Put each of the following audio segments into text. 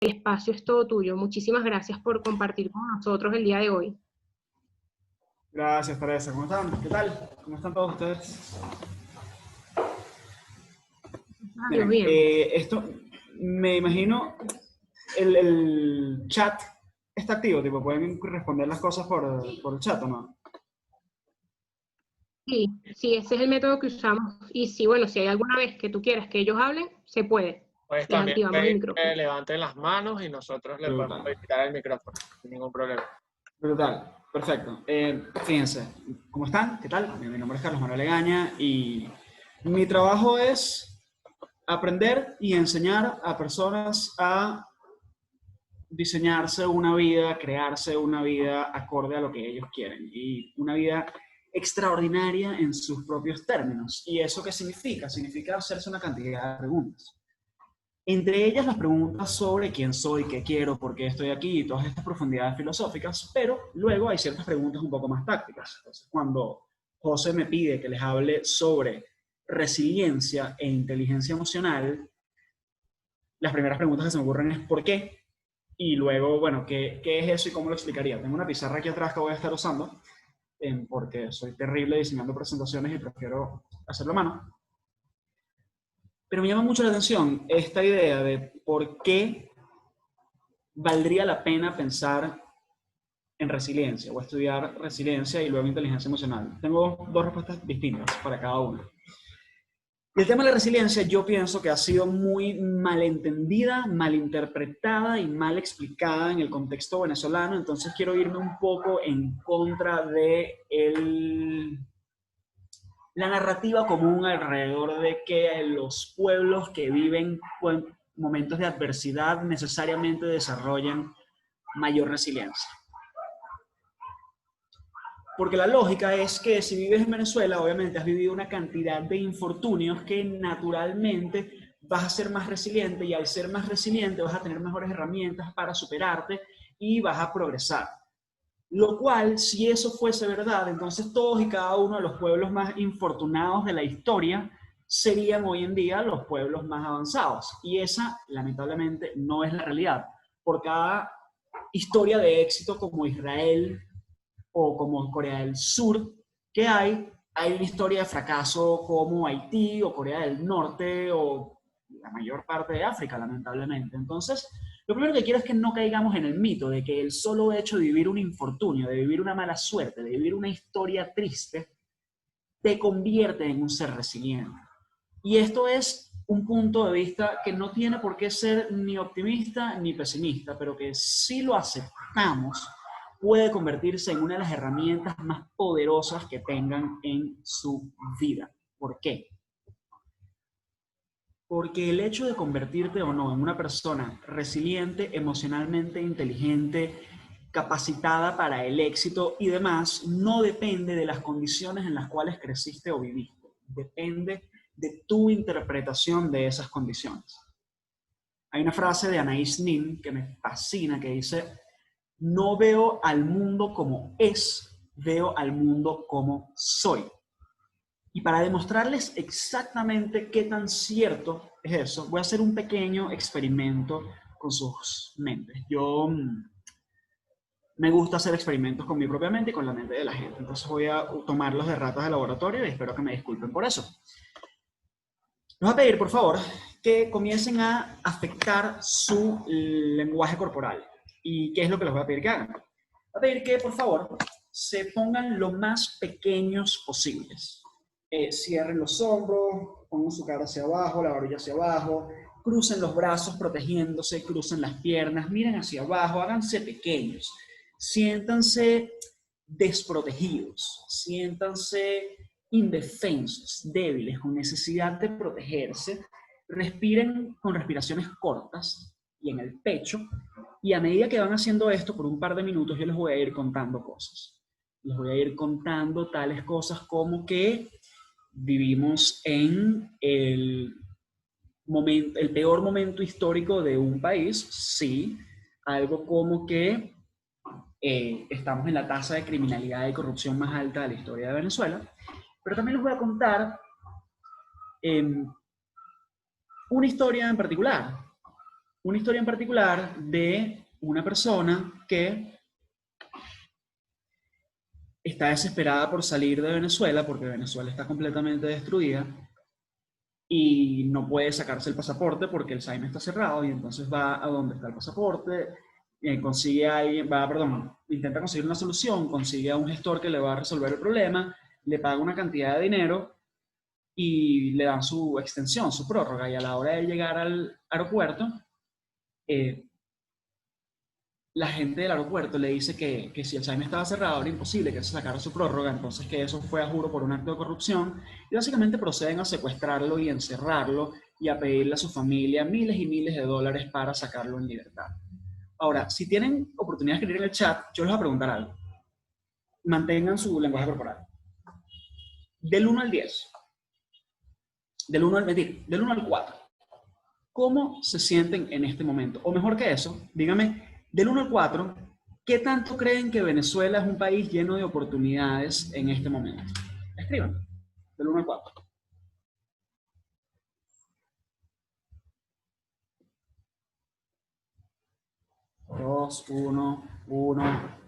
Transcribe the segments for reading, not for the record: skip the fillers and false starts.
el espacio es todo tuyo. Muchísimas gracias por compartir con nosotros el día de hoy. Gracias, Teresa. ¿Cómo están? ¿Qué tal? ¿Cómo están todos ustedes? Adiós, Miren, bien. esto, me imagino, el chat está activo, tipo, pueden responder las cosas por el chat, ¿o no? Sí, sí, ese es el método que usamos. Y sí, bueno, si hay alguna vez que tú quieras que ellos hablen, se puede. Pues Les también activamos el pedir que micrófono. levanten las manos y nosotros le podemos Brutal. habilitar el micrófono, sin ningún problema. Brutal. Perfecto. Fíjense, ¿cómo están? ¿Qué tal? Mi nombre es Carlos Manuel Legaña y mi trabajo es aprender y enseñar a personas a diseñarse una vida, crearse una vida acorde a lo que ellos quieren y una vida extraordinaria en sus propios términos. ¿Y eso qué significa? Significa hacerse una cantidad de preguntas. Entre ellas las preguntas sobre quién soy, qué quiero, por qué estoy aquí y todas estas profundidades filosóficas, pero luego hay ciertas preguntas un poco más tácticas. Entonces, cuando José me pide que les hable sobre resiliencia e inteligencia emocional, las primeras preguntas que se me ocurren es ¿por qué? Y luego, bueno, ¿qué es eso y cómo lo explicaría? Tengo una pizarra aquí atrás que voy a estar usando, porque soy terrible diseñando presentaciones y prefiero hacerlo a mano. Pero me llama mucho la atención esta idea de por qué valdría la pena pensar en resiliencia o estudiar resiliencia y luego inteligencia emocional. Tengo dos respuestas distintas para cada una. Y el tema de la resiliencia yo pienso que ha sido muy malentendida, malinterpretada y mal explicada en el contexto venezolano, entonces quiero irme un poco en contra de la narrativa común alrededor de que los pueblos que viven momentos de adversidad necesariamente desarrollan mayor resiliencia. Porque la lógica es que si vives en Venezuela, obviamente has vivido una cantidad de infortunios que naturalmente vas a ser más resiliente y al ser más resiliente vas a tener mejores herramientas para superarte y vas a progresar. Lo cual, si eso fuese verdad, entonces todos y cada uno de los pueblos más infortunados de la historia serían hoy en día los pueblos más avanzados. Y esa, lamentablemente, no es la realidad. Por cada historia de éxito como Israel o como Corea del Sur que hay una historia de fracaso como Haití o Corea del Norte o la mayor parte de África, lamentablemente. Entonces, lo primero que quiero es que no caigamos en el mito de que el solo hecho de vivir un infortunio, de vivir una mala suerte, de vivir una historia triste, te convierte en un ser resiliente. Y esto es un punto de vista que no tiene por qué ser ni optimista ni pesimista, pero que si lo aceptamos, puede convertirse en una de las herramientas más poderosas que tengan en su vida. ¿Por qué? Porque el hecho de convertirte o no en una persona resiliente, emocionalmente inteligente, capacitada para el éxito y demás, no depende de las condiciones en las cuales creciste o viviste. Depende de tu interpretación de esas condiciones. Hay una frase de Anais Nin que me fascina que dice: no veo al mundo como es, veo al mundo como soy. Y para demostrarles exactamente qué tan cierto es eso, voy a hacer un pequeño experimento con sus mentes. Yo me gusta hacer experimentos con mi propia mente y con la mente de la gente. Entonces voy a tomarlos de ratas de laboratorio y espero que me disculpen por eso. Les voy a pedir, por favor, que comiencen a afectar su lenguaje corporal. ¿Y qué es lo que les voy a pedir que hagan? Voy a pedir que, por favor, se pongan lo más pequeños posibles. Cierren los hombros, pongan su cara hacia abajo, la barbilla hacia abajo, crucen los brazos protegiéndose, crucen las piernas, miren hacia abajo, háganse pequeños. Siéntanse desprotegidos, siéntanse indefensos, débiles, con necesidad de protegerse. Respiren con respiraciones cortas y en el pecho. Y a medida que van haciendo esto por un par de minutos, yo les voy a ir contando cosas. Les voy a ir contando tales cosas como que vivimos en el peor momento histórico de un país, sí. Algo como que estamos en la tasa de criminalidad y corrupción más alta de la historia de Venezuela. Pero también les voy a contar una historia en particular. una historia en particular de una persona que está desesperada por salir de Venezuela porque Venezuela está completamente destruida y no puede sacarse el pasaporte porque el SAIME está cerrado, y entonces va a donde está el pasaporte, consigue a alguien, intenta conseguir una solución, consigue a un gestor que le va a resolver el problema, le paga una cantidad de dinero y le dan su extensión, su prórroga, y a la hora de llegar al aeropuerto, la gente del aeropuerto le dice que si el SAIME estaba cerrado era imposible que se sacara su prórroga, entonces que eso fue a juro por un acto de corrupción, y básicamente proceden a secuestrarlo y encerrarlo y a pedirle a su familia miles y miles de dólares para sacarlo en libertad. Ahora, si tienen oportunidad de escribir en el chat, yo les voy a preguntar algo. Mantengan su lenguaje corporal. Del 1 al 10. Del 1 al 4. ¿Cómo se sienten en este momento? O mejor que eso, díganme, del 1 al 4, ¿qué tanto creen que Venezuela es un país lleno de oportunidades en este momento? Escriban, del 1 al 4. 2, 1, 1,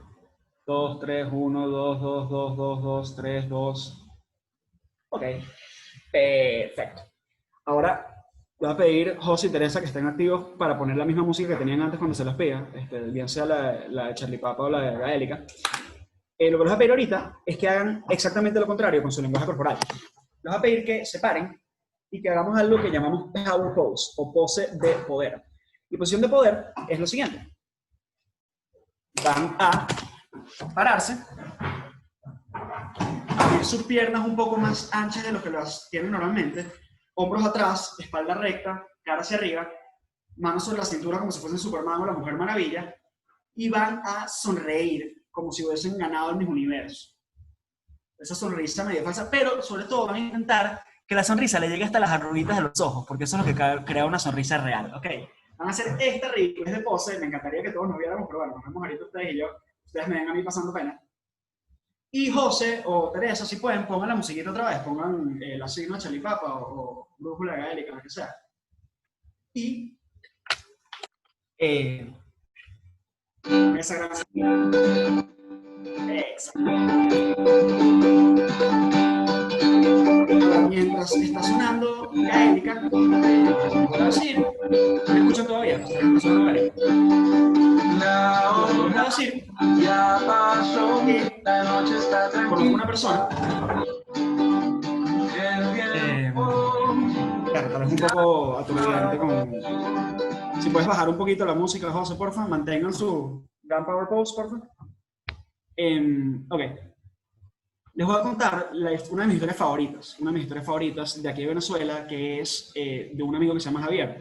2, 3, 1, 2, 2, 2, 2, 2, 3, 2. Ok, perfecto. Ahora voy a pedir José y Teresa que estén activos para poner la misma música que tenían antes cuando se las pida, bien sea la de Charlie Papa o la de Gaélica. Lo que les voy a pedir ahorita es que hagan exactamente lo contrario con su lenguaje corporal. Les voy a pedir que se paren y que hagamos algo que llamamos power pose o pose de poder. Y posición de poder es lo siguiente. Van a pararse, abrir sus piernas un poco más anchas de lo que las tienen normalmente, hombros atrás, espalda recta, cara hacia arriba, manos sobre la cintura como si fuesen Superman o la Mujer Maravilla, y van a sonreír como si hubiesen ganado el mismo universo. Esa sonrisa medio falsa, pero sobre todo van a intentar que la sonrisa le llegue hasta las arruguitas de los ojos, porque eso es lo que crea una sonrisa real, ¿ok? Van a hacer esta ridícula de pose, me encantaría que todos nos viéramos, pero bueno, nos vemos ahorita ustedes y yo, ustedes me ven a mí pasando pena. Y José o Teresa, si pueden, pongan la musiquita otra vez, pongan la signo de Charlie Papa o Brújula Gaélica, lo que sea. Y esa gran señal. Mientras está sonando Gaélica, voy a decir, ¿me escuchan todavía? Voy a decir ya pasó, la noche está tranquila. Conozco una persona. Claro, tal vez un poco aturdidante con. Si puedes bajar un poquito la música, José, porfa, mantengan su Gun Power Pose, porfa. Ok. Les voy a contar una de mis historias favoritas de aquí de Venezuela, que es de un amigo que se llama Javier.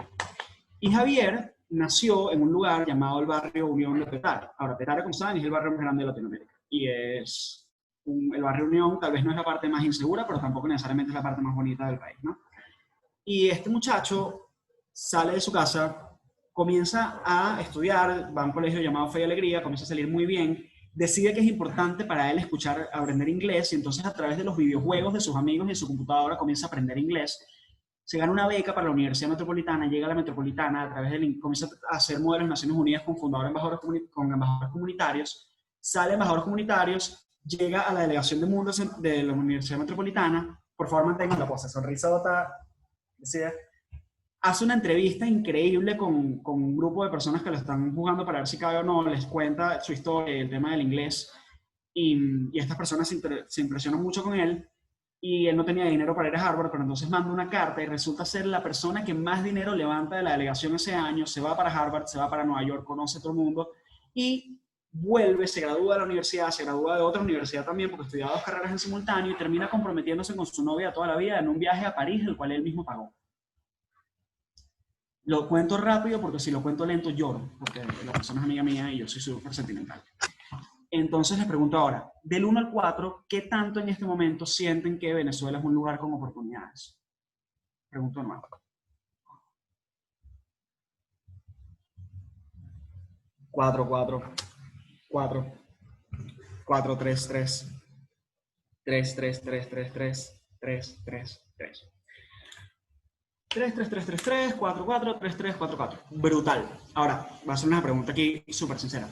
Y Javier nació en un lugar llamado el barrio Unión de Petare. Ahora, Petare, como saben, es el barrio más grande de Latinoamérica. Y es el barrio Unión, tal vez no es la parte más insegura, pero tampoco necesariamente es la parte más bonita del país, ¿no? Y este muchacho sale de su casa, comienza a estudiar, va a un colegio llamado Fe y Alegría, comienza a salir muy bien, decide que es importante para él aprender inglés, y entonces a través de los videojuegos de sus amigos y de su computadora comienza a aprender inglés. Se gana una beca para la Universidad Metropolitana, llega a la Metropolitana, a través comienza a hacer modelos de Naciones Unidas con embajadores comunitarios, sale embajadores comunitarios, llega a la delegación de Mundo de la Universidad Metropolitana, por favor mantengan la pose, sonrisa bota, decía, hace una entrevista increíble con un grupo de personas que lo están jugando para ver si cabe o no, les cuenta su historia, el tema del inglés, y estas personas se impresionan mucho con él, y él no tenía dinero para ir a Harvard, pero entonces manda una carta y resulta ser la persona que más dinero levanta de la delegación ese año, se va para Harvard, se va para Nueva York, conoce a todo el mundo, y vuelve, se gradúa de la universidad, se gradúa de otra universidad también, porque estudiaba 2 carreras en simultáneo, y termina comprometiéndose con su novia toda la vida en un viaje a París, el cual él mismo pagó. Lo cuento rápido porque si lo cuento lento lloro, porque la persona es amiga mía y yo soy súper sentimental. Entonces les pregunto ahora, del 1 al 4, ¿qué tanto en este momento sienten que Venezuela es un lugar con oportunidades? Pregunto de nuevo. 4, 4, 4, 4, 3, 3, 3, 3, 3, 3, 3, 3, 3, 3. 3-3-3-3-3, 4-4, 3-3, 4-4. Brutal. Ahora, voy a hacer una pregunta aquí súper sincera.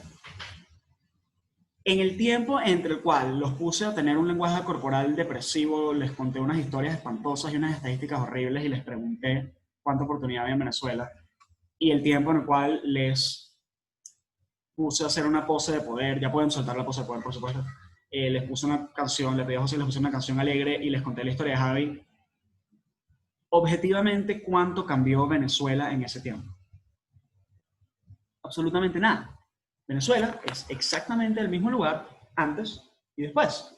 En el tiempo entre el cual los puse a tener un lenguaje corporal depresivo, les conté unas historias espantosas y unas estadísticas horribles y les pregunté cuánta oportunidad había en Venezuela, y el tiempo en el cual les puse a hacer una pose de poder, ya pueden soltar la pose de poder, por supuesto, les puse una canción, les pedí a José, les puse una canción alegre y les conté la historia de Javi. Objetivamente, ¿cuánto cambió Venezuela en ese tiempo? Absolutamente nada. Venezuela es exactamente el mismo lugar antes y después.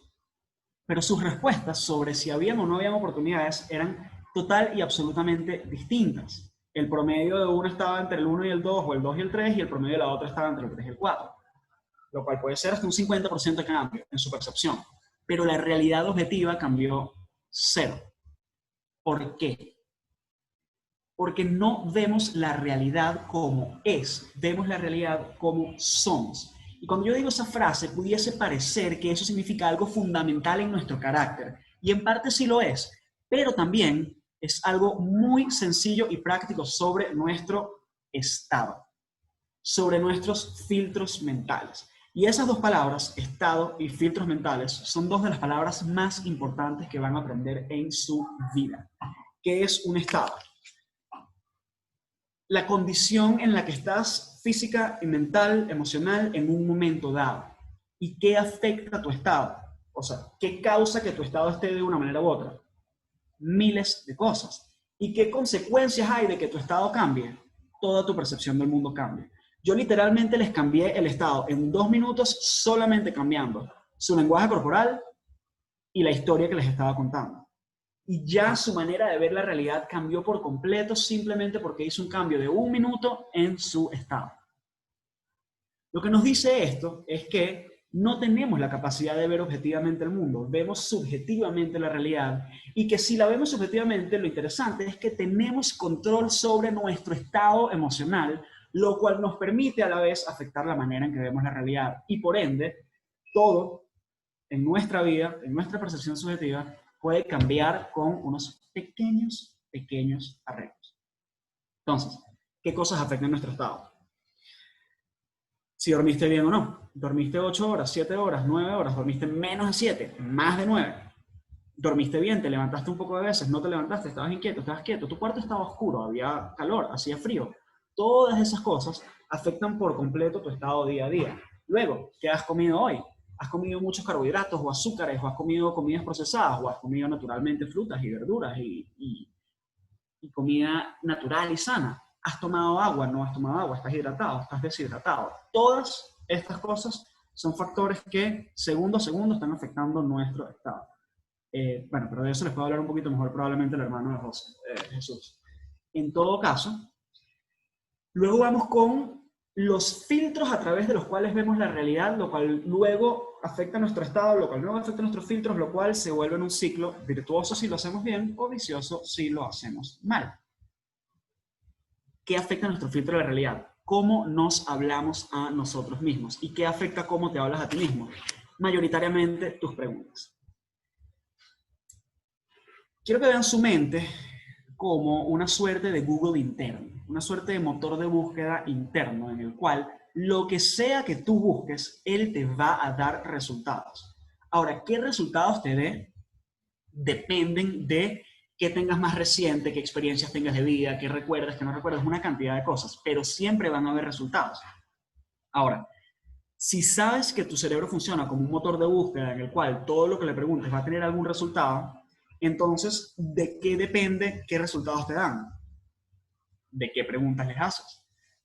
Pero sus respuestas sobre si habían o no habían oportunidades eran total y absolutamente distintas. El promedio de uno estaba entre el 1 y el 2, o el 2 y el 3, y el promedio de la otra estaba entre el 3 y el 4. Lo cual puede ser hasta un 50% de cambio en su percepción. Pero la realidad objetiva cambió cero. ¿Por qué? Porque no vemos la realidad como es, vemos la realidad como somos. Y cuando yo digo esa frase, pudiese parecer que eso significa algo fundamental en nuestro carácter, y en parte sí lo es, pero también es algo muy sencillo y práctico sobre nuestro estado, sobre nuestros filtros mentales. Y esas dos palabras, estado y filtros mentales, son dos de las palabras más importantes que van a aprender en su vida. ¿Qué es un estado? La condición en la que estás física y mental, emocional, en un momento dado. ¿Y qué afecta tu estado? O sea, ¿qué causa que tu estado esté de una manera u otra? Miles de cosas. ¿Y qué consecuencias hay de que tu estado cambie? Toda tu percepción del mundo cambia. Yo literalmente les cambié el estado en 2 minutos solamente cambiando su lenguaje corporal y la historia que les estaba contando. Y ya su manera de ver la realidad cambió por completo simplemente porque hizo un cambio de 1 minuto en su estado. Lo que nos dice esto es que no tenemos la capacidad de ver objetivamente el mundo, vemos subjetivamente la realidad, y que si la vemos subjetivamente, lo interesante es que tenemos control sobre nuestro estado emocional, lo cual nos permite a la vez afectar la manera en que vemos la realidad, y por ende, todo en nuestra vida, en nuestra percepción subjetiva, puede cambiar con unos pequeños arreglos. Entonces, ¿qué cosas afectan nuestro estado? Si dormiste bien o no. ¿Dormiste 8 horas, 7 horas, 9 horas? ¿Dormiste menos de 7, más de 9? ¿Dormiste bien? ¿Te levantaste un poco de veces? ¿No te levantaste? ¿Estabas inquieto? ¿Estabas quieto? ¿Tu cuarto estaba oscuro? ¿Había calor? ¿Hacía frío? Todas esas cosas afectan por completo tu estado día a día. Luego, ¿qué has comido hoy? ¿Has comido muchos carbohidratos o azúcares? ¿O has comido comidas procesadas? ¿O has comido naturalmente frutas y verduras y comida natural y sana? ¿Has tomado agua? ¿No has tomado agua? ¿Estás hidratado? ¿Estás deshidratado? Todas estas cosas son factores que segundo a segundo están afectando nuestro estado. Bueno, pero de eso les puedo hablar un poquito mejor probablemente el hermano de José, Jesús. En todo caso, luego vamos con los filtros a través de los cuales vemos la realidad, lo cual luego afecta nuestro estado, lo cual luego afecta nuestros filtros, lo cual se vuelve en un ciclo virtuoso si lo hacemos bien o vicioso si lo hacemos mal. ¿Qué afecta nuestro filtro de la realidad? ¿Cómo nos hablamos a nosotros mismos? ¿Y qué afecta cómo te hablas a ti mismo? Mayoritariamente tus preguntas. Quiero que vean su mente como una suerte de Google interno, una suerte de motor de búsqueda interno en el cual lo que sea que tú busques, él te va a dar resultados. Ahora, ¿qué resultados te dé? Dependen de qué tengas más reciente, qué experiencias tengas de vida, qué recuerdas, qué no recuerdas, una cantidad de cosas, pero siempre van a haber resultados. Ahora, si sabes que tu cerebro funciona como un motor de búsqueda en el cual todo lo que le preguntes va a tener algún resultado, entonces, ¿de qué depende qué resultados te dan? ¿De qué preguntas les haces?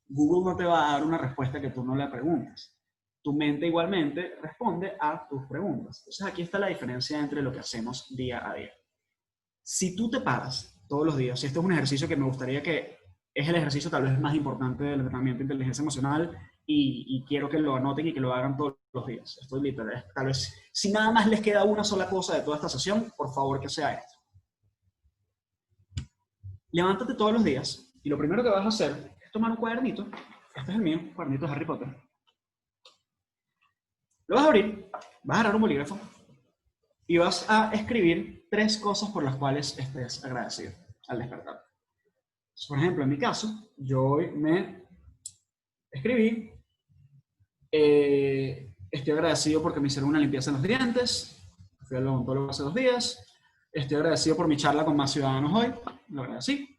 Google no te va a dar una respuesta que tú no le preguntes. Tu mente igualmente responde a tus preguntas. Entonces, aquí está la diferencia entre lo que hacemos día a día. Si tú te paras todos los días, y este es un ejercicio que me gustaría que es el ejercicio tal vez más importante del entrenamiento de inteligencia emocional, y quiero que lo anoten y que lo hagan todos los días. Estoy literal, tal vez, si nada más les queda una sola cosa de toda esta sesión, por favor que sea esto. Levántate todos los días y lo primero que vas a hacer es tomar un cuadernito. Este es el mío, un cuadernito de Harry Potter. Lo vas a abrir, vas a agarrar un bolígrafo y vas a escribir 3 cosas por las cuales estés agradecido al despertar. Por ejemplo, en mi caso, yo hoy me escribí, estoy agradecido porque me hicieron una limpieza en los dientes, fui al odontólogo hace 2 días, estoy agradecido por mi charla con más ciudadanos hoy, lo agradecí,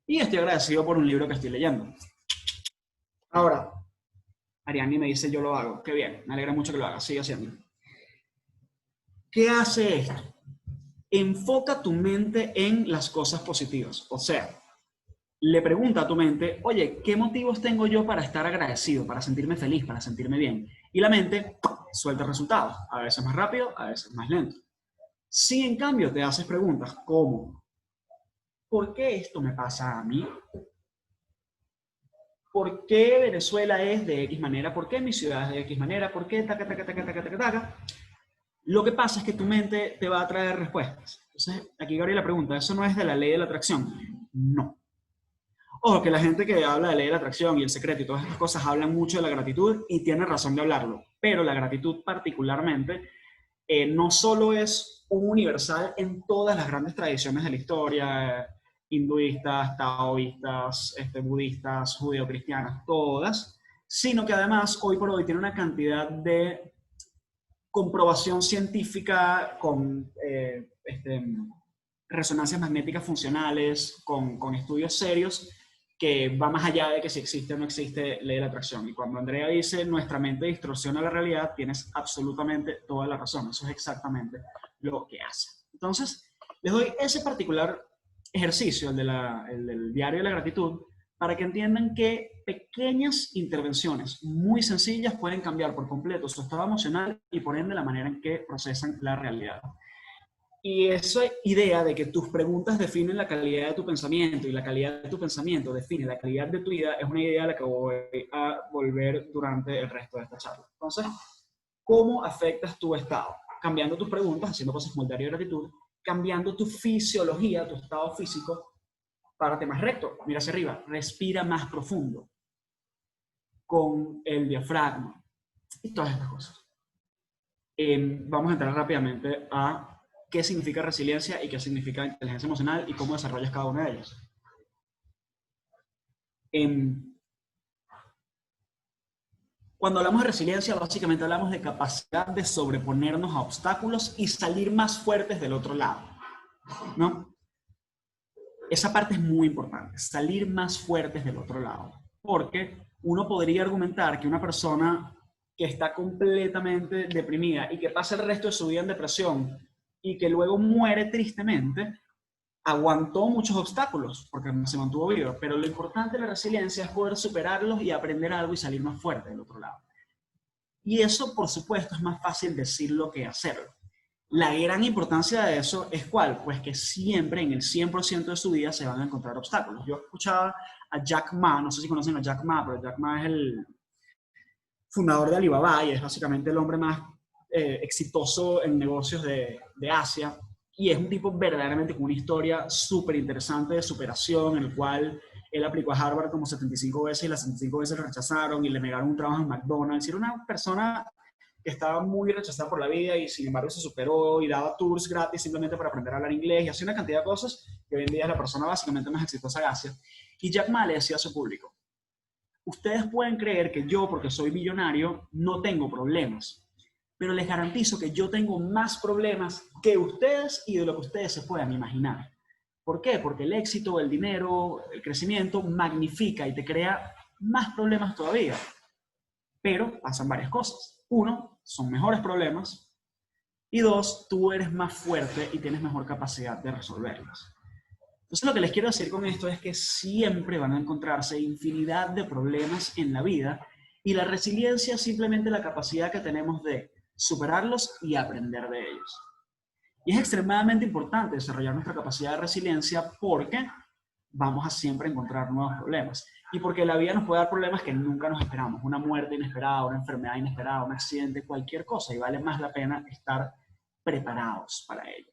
y estoy agradecido por un libro que estoy leyendo. Ahora, Ariani me dice, yo lo hago, qué bien, me alegra mucho que lo hagas, sigue haciendo. ¿Qué hace esto? Enfoca tu mente en las cosas positivas, o sea, le pregunta a tu mente, oye, ¿qué motivos tengo yo para estar agradecido, para sentirme feliz, para sentirme bien? Y la mente suelta resultados, a veces más rápido, a veces más lento. Si en cambio te haces preguntas como, ¿por qué esto me pasa a mí? ¿Por qué Venezuela es de X manera? ¿Por qué mi ciudad es de X manera? ¿Por qué taca, taca, taca, taca, taca, taca? Lo que pasa es que tu mente te va a traer respuestas. Entonces, aquí Gabriela pregunta, ¿eso no es de la ley de la atracción? No. Ojo, que la gente que habla de ley de la atracción y el secreto y todas estas cosas hablan mucho de la gratitud y tiene razón de hablarlo, pero la gratitud particularmente no solo es un universal en todas las grandes tradiciones de la historia, hinduistas, taoístas, budistas, judeocristianas, todas, sino que además hoy por hoy tiene una cantidad de comprobación científica con resonancias magnéticas funcionales, con estudios serios, que va más allá de que si existe o no existe ley de la atracción. Y cuando Andrea dice nuestra mente distorsiona la realidad, tienes absolutamente toda la razón. Eso es exactamente lo que hace. Entonces, les doy ese particular ejercicio, el del diario de la gratitud, para que entiendan que pequeñas intervenciones muy sencillas pueden cambiar por completo su estado emocional y por ende la manera en que procesan la realidad. Y esa idea de que tus preguntas definen la calidad de tu pensamiento y la calidad de tu pensamiento define la calidad de tu vida es una idea a la que voy a volver durante el resto de esta charla. Entonces, ¿cómo afectas tu estado? Cambiando tus preguntas, haciendo cosas como el diario de gratitud, cambiando tu fisiología, tu estado físico, párate más recto, mira hacia arriba, respira más profundo con el diafragma y todas estas cosas. Vamos a entrar rápidamente a qué significa resiliencia y qué significa inteligencia emocional y cómo desarrollas cada una de ellas. Cuando hablamos de resiliencia, básicamente hablamos de capacidad de sobreponernos a obstáculos y salir más fuertes del otro lado, ¿no? Esa parte es muy importante, salir más fuertes del otro lado, porque uno podría argumentar que una persona que está completamente deprimida y que pasa el resto de su vida en depresión y que luego muere tristemente, aguantó muchos obstáculos porque se mantuvo vivo, pero lo importante de la resiliencia es poder superarlos y aprender algo y salir más fuerte del otro lado. Y eso, por supuesto, es más fácil decirlo que hacerlo. La gran importancia de eso es ¿cuál? Pues que siempre, en el 100% de su vida, se van a encontrar obstáculos. Yo escuchaba a Jack Ma, no sé si conocen a Jack Ma, pero Jack Ma es el fundador de Alibaba y es básicamente el hombre más exitoso en negocios de Asia. Y es un tipo verdaderamente con una historia súper interesante de superación, en el cual él aplicó a Harvard como 75 veces y las 75 veces lo rechazaron y le negaron un trabajo en McDonald's. Era una persona que estaba muy rechazada por la vida y sin embargo se superó y daba tours gratis simplemente para aprender a hablar inglés y hacía una cantidad de cosas que hoy en día es la persona básicamente más exitosa de Asia. Y Jack Ma le decía a su público, ustedes pueden creer que yo, porque soy millonario, no tengo problemas, pero les garantizo que yo tengo más problemas que ustedes y de lo que ustedes se puedan imaginar. ¿Por qué? Porque el éxito, el dinero, el crecimiento magnifica y te crea más problemas todavía. Pero pasan varias cosas. Uno, son mejores problemas. Y dos, tú eres más fuerte y tienes mejor capacidad de resolverlos. Entonces lo que les quiero decir con esto es que siempre van a encontrarse infinidad de problemas en la vida y la resiliencia es simplemente la capacidad que tenemos de superarlos y aprender de ellos. Y es extremadamente importante desarrollar nuestra capacidad de resiliencia porque vamos a siempre encontrar nuevos problemas. Y porque la vida nos puede dar problemas que nunca nos esperamos. Una muerte inesperada, una enfermedad inesperada, un accidente, cualquier cosa. Y vale más la pena estar preparados para ello.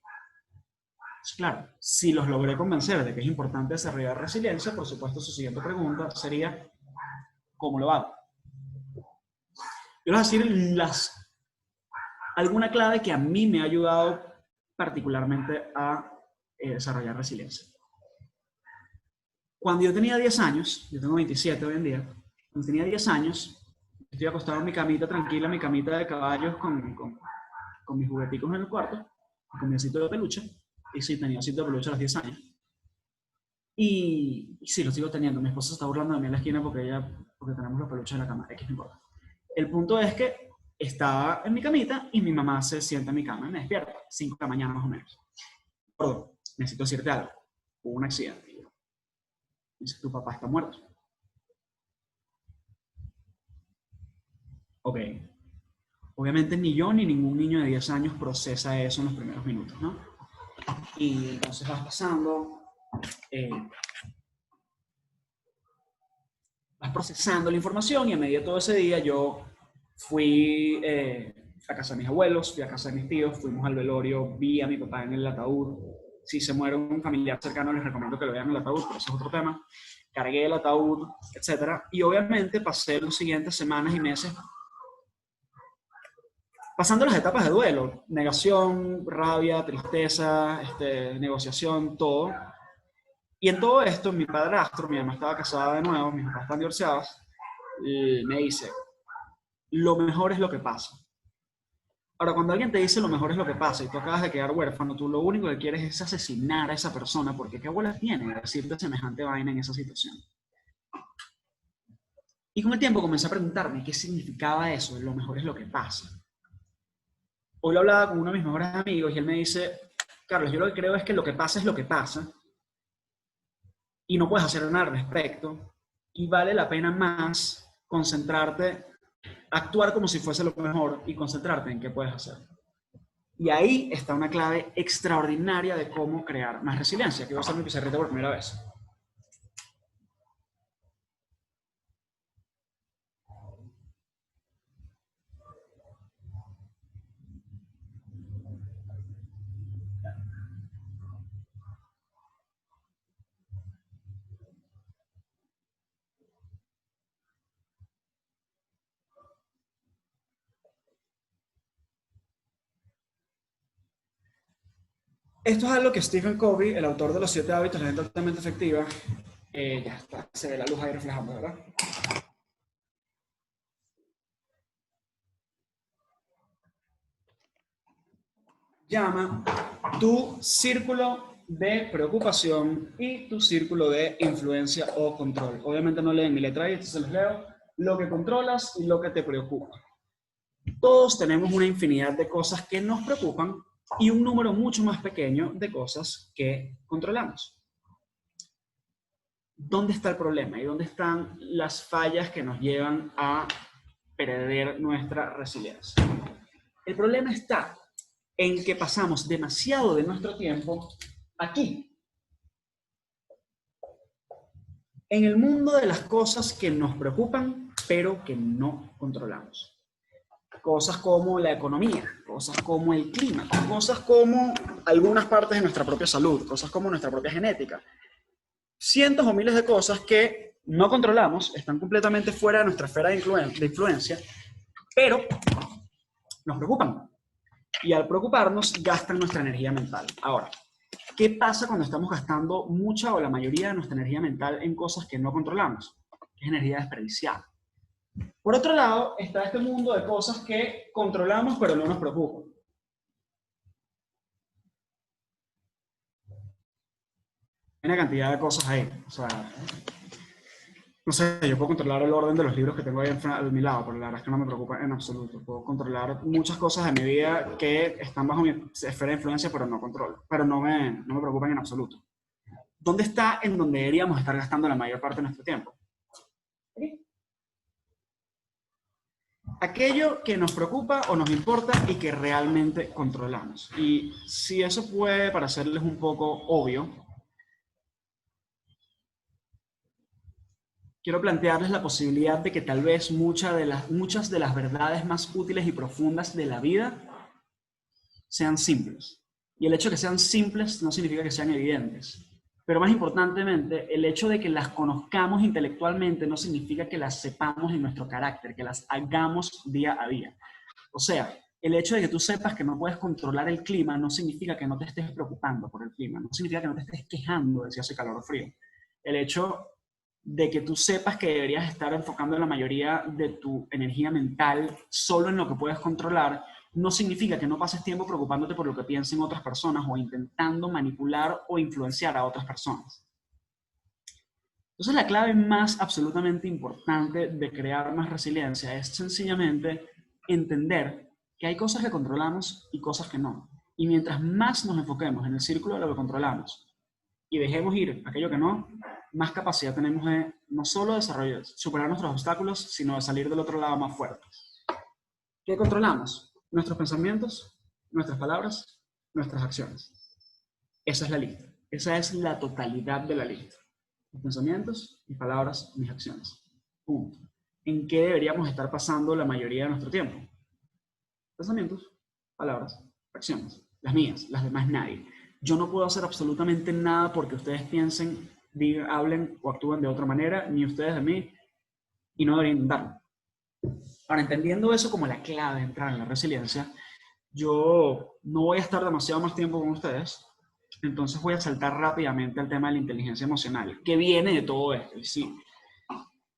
Pues claro, si los logré convencer de que es importante desarrollar resiliencia, por supuesto su siguiente pregunta sería, ¿cómo lo hago? Yo les voy a decir alguna clave que a mí me ha ayudado particularmente a desarrollar resiliencia. Cuando yo tenía 10 años, yo tengo 27 hoy en día, cuando tenía 10 años, estoy acostado en mi camita tranquila, mi camita de caballos con mis jugueticos en el cuarto, con mi osito de peluche, y sí, tenía osito de peluche a los 10 años. Y sí, lo sigo teniendo. Mi esposa se está burlando de mí en la esquina porque tenemos los peluches en la cama, X no importa. El punto es que estaba en mi camita y mi mamá se sienta en mi cama y me despierta, 5 de la mañana más o menos. Perdón, necesito decirte algo. Hubo un accidente. Y yo, dice, tu papá está muerto. Ok. Obviamente ni yo ni ningún niño de 10 años procesa eso en los primeros minutos, ¿no? Y entonces vas pasando, vas procesando la información y a medida de todo ese día yo fui a casa de mis abuelos, fui a casa de mis tíos, fuimos al velorio, vi a mi papá en el ataúd. Si se muere un familiar cercano les recomiendo que lo vean en el ataúd, pero eso es otro tema. Cargué el ataúd, etc. Y obviamente pasé las siguientes semanas y meses pasando las etapas de duelo, negación, rabia, tristeza, negociación, todo. Y en todo esto, mi padrastro, mi mamá estaba casada de nuevo, mis papás están divorciados, y me dice, lo mejor es lo que pasa. Ahora, cuando alguien te dice lo mejor es lo que pasa y tú acabas de quedar huérfano, tú lo único que quieres es asesinar a esa persona, porque ¿qué abuela tiene de decirte semejante vaina en esa situación? Y con el tiempo comencé a preguntarme qué significaba eso, lo mejor es lo que pasa. Hoy lo hablaba con uno de mis mejores amigos y él me dice, Carlos, yo lo que creo es que lo que pasa es lo que pasa y no puedes hacer nada al respecto y vale la pena más concentrarte, actuar como si fuese lo mejor y concentrarte en qué puedes hacer. Y ahí está una clave extraordinaria de cómo crear más resiliencia, que voy a hacer mi pizarrita por primera vez. Esto es algo que Stephen Covey, el autor de los 7 hábitos de la gente altamente efectiva, ya está, se ve la luz ahí reflejando, ¿verdad? Llama tu círculo de preocupación y tu círculo de influencia o control. Obviamente no leen mi letra ahí, entonces les leo. Lo que controlas y lo que te preocupa. Todos tenemos una infinidad de cosas que nos preocupan y un número mucho más pequeño de cosas que controlamos. ¿Dónde está el problema? ¿Y dónde están las fallas que nos llevan a perder nuestra resiliencia? El problema está en que pasamos demasiado de nuestro tiempo aquí, en el mundo de las cosas que nos preocupan, pero que no controlamos. Cosas como la economía, cosas como el clima, cosas como algunas partes de nuestra propia salud, cosas como nuestra propia genética. Cientos o miles de cosas que no controlamos, están completamente fuera de nuestra esfera de influencia, pero nos preocupan. Y al preocuparnos, gastan nuestra energía mental. Ahora, ¿qué pasa cuando estamos gastando mucha o la mayoría de nuestra energía mental en cosas que no controlamos? Es energía desperdiciada. Por otro lado, está este mundo de cosas que controlamos pero no nos preocupan. Hay una cantidad de cosas ahí. O sea, no sé, yo puedo controlar el orden de los libros que tengo ahí a mi lado, pero la verdad es que no me preocupa en absoluto. Puedo controlar muchas cosas de mi vida que están bajo mi esfera de influencia, pero no controlo. Pero no me preocupan en absoluto. ¿Dónde está en donde deberíamos estar gastando la mayor parte de nuestro tiempo? ¿Sí? Aquello que nos preocupa o nos importa y que realmente controlamos. Y si eso puede parecerles un poco obvio, quiero plantearles la posibilidad de que tal vez muchas de las verdades más útiles y profundas de la vida sean simples. Y el hecho de que sean simples no significa que sean evidentes. Pero más importantemente, el hecho de que las conozcamos intelectualmente no significa que las sepamos en nuestro carácter, que las hagamos día a día. O sea, el hecho de que tú sepas que no puedes controlar el clima no significa que no te estés preocupando por el clima, no significa que no te estés quejando de si hace calor o frío. el hecho de que tú sepas que deberías estar enfocando la mayoría de tu energía mental solo en lo que puedes controlar, no significa que no pases tiempo preocupándote por lo que piensen otras personas o intentando manipular o influenciar a otras personas. Entonces, la clave más absolutamente importante de crear más resiliencia es sencillamente entender que hay cosas que controlamos y cosas que no. Y mientras más nos enfoquemos en el círculo de lo que controlamos y dejemos ir aquello que no, más capacidad tenemos de no solo desarrollar, superar nuestros obstáculos, sino de salir del otro lado más fuertes. ¿Qué controlamos? Nuestros pensamientos, nuestras palabras, nuestras acciones. Esa es la lista. Esa es la totalidad de la lista. Mis pensamientos, mis palabras, mis acciones. Punto. ¿En qué deberíamos estar pasando la mayoría de nuestro tiempo? Pensamientos, palabras, acciones. Las mías, las demás nadie. Yo no puedo hacer absolutamente nada porque ustedes piensen, digan, hablen o actúen de otra manera, ni ustedes de mí, y no deberían intentarlo. Ahora, entendiendo eso como la clave de entrar en la resiliencia, yo no voy a estar demasiado más tiempo con ustedes, entonces voy a saltar rápidamente al tema de la inteligencia emocional, que viene de todo esto. ¿Sí?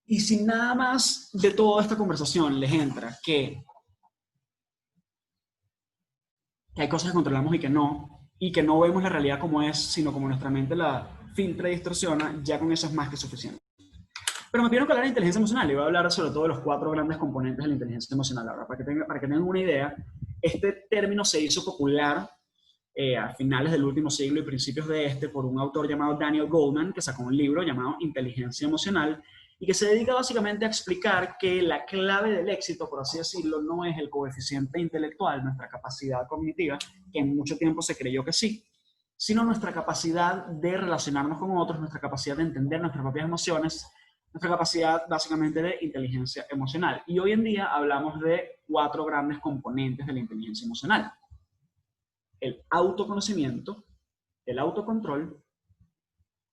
Y si nada más de toda esta conversación les entra que hay cosas que controlamos y que no vemos la realidad como es, sino como nuestra mente la filtra y distorsiona, ya con eso es más que suficiente. Pero me pidieron que hablar de inteligencia emocional y voy a hablar sobre todo de los 4 grandes componentes de la inteligencia emocional. Ahora, para que tengan una idea, este término se hizo popular a finales del último siglo y principios de este por un autor llamado Daniel Goleman, que sacó un libro llamado Inteligencia Emocional y que se dedica básicamente a explicar que la clave del éxito, por así decirlo, no es el coeficiente intelectual, nuestra capacidad cognitiva, que en mucho tiempo se creyó que sí, sino nuestra capacidad de relacionarnos con otros, nuestra capacidad de entender nuestras propias emociones, nuestra capacidad básicamente de inteligencia emocional. Y hoy en día hablamos de 4 grandes componentes de la inteligencia emocional: el autoconocimiento, el autocontrol,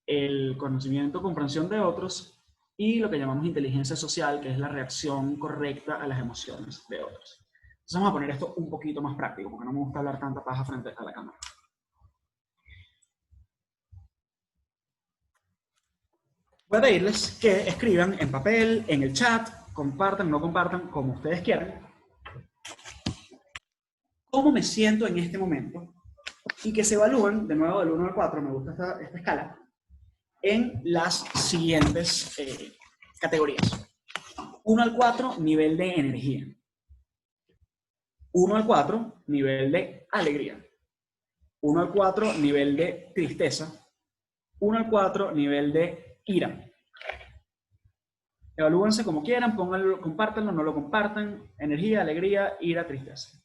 el conocimiento, comprensión de otros y lo que llamamos inteligencia social, que es la reacción correcta a las emociones de otros. Entonces vamos a poner esto un poquito más práctico, porque no me gusta hablar tanta paja frente a la cámara. Voy a pedirles que escriban en papel, en el chat, compartan, no compartan, como ustedes quieran, cómo me siento en este momento y que se evalúen, de nuevo del 1 al 4, me gusta esta escala, en las siguientes categorías. 1 al 4, nivel de energía. 1 al 4, nivel de alegría. 1 al 4, nivel de tristeza. 1 al 4, nivel de ira. Evalúense como quieran, pónganlo, compártanlo, no lo compartan. Energía, alegría, ira, tristeza.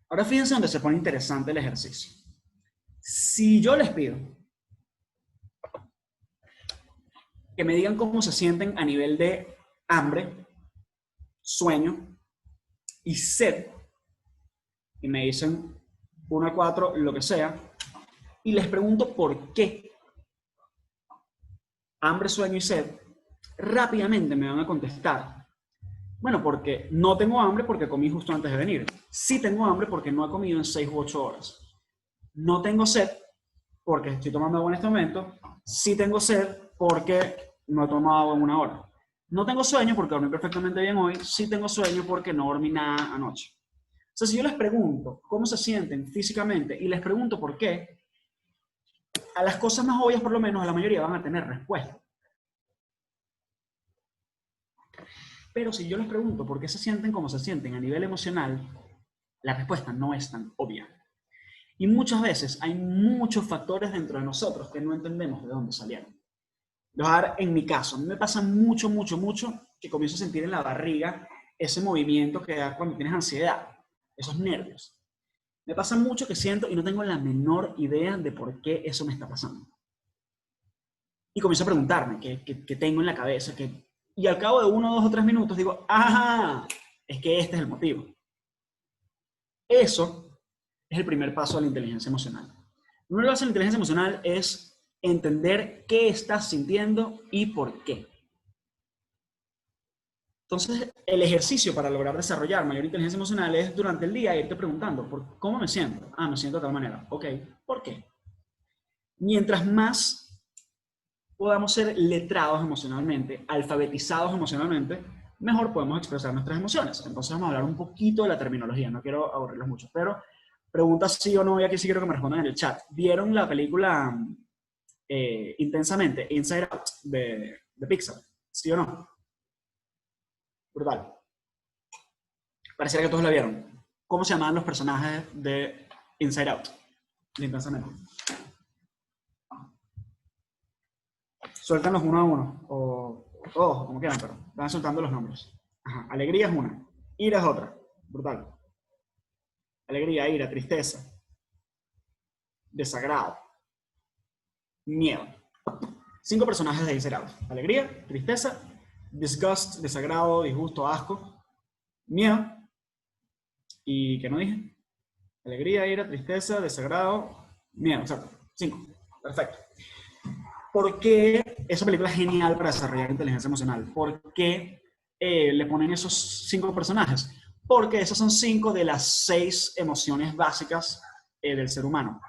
Ahora fíjense donde se pone interesante el ejercicio. Si yo les pido que me digan cómo se sienten a nivel de hambre, sueño y sed, y me dicen 1 a 4, lo que sea, y les pregunto por qué hambre, sueño y sed, rápidamente me van a contestar: bueno, porque no tengo hambre porque comí justo antes de venir. Sí tengo hambre porque no he comido en 6 u 8 horas. No tengo sed porque estoy tomando agua en este momento. Sí tengo sed porque no he tomado agua en 1 hora. No tengo sueño porque dormí perfectamente bien hoy. Sí tengo sueño porque no dormí nada anoche. O sea, si yo les pregunto cómo se sienten físicamente y les pregunto por qué, a las cosas más obvias, por lo menos, a la mayoría van a tener respuesta. Pero si yo les pregunto por qué se sienten como se sienten a nivel emocional, la respuesta no es tan obvia. Y muchas veces hay muchos factores dentro de nosotros que no entendemos de dónde salieron. Les voy a dar en mi caso. A mí me pasa mucho que comienzo a sentir en la barriga ese movimiento que da cuando tienes ansiedad, esos nervios. Me pasa mucho que siento y no tengo la menor idea de por qué eso me está pasando. Y comienzo a preguntarme qué tengo en la cabeza, y al cabo de 1, 2 o 3 minutos digo: ¡ah! Es que este es el motivo. Eso es el primer paso de la inteligencia emocional. El primer paso de la inteligencia emocional es entender qué estás sintiendo y por qué. Entonces, el ejercicio para lograr desarrollar mayor inteligencia emocional es durante el día irte preguntando: ¿cómo me siento? Ah, me siento de tal manera. Ok, ¿por qué? Mientras más podamos ser letrados emocionalmente, alfabetizados emocionalmente, mejor podemos expresar nuestras emociones. Entonces vamos a hablar un poquito de la terminología, no quiero aburrirlos mucho, pero preguntas sí o no, y aquí sí quiero que me respondan en el chat. ¿Vieron la película Intensamente, Inside Out, de Pixar? ¿Sí o no? Brutal. Pareciera que todos la vieron. ¿Cómo se llamaban los personajes de Inside Out? De Intensamente. Suéltanos uno a uno, o todos, como quieran, pero van soltando los nombres. Ajá. Alegría es una, ira es otra. Brutal. Alegría, ira, tristeza, desagrado, miedo. 5 personajes de Inside Out. Alegría, tristeza, disgust, desagrado, disgusto, asco, miedo. ¿Y qué no dije? Alegría, ira, tristeza, desagrado, miedo. Exacto. 5. Perfecto. ¿Por qué esa película es genial para desarrollar inteligencia emocional? ¿Por qué le ponen esos 5 personajes? Porque esas son 5 de las 6 emociones básicas del ser humano.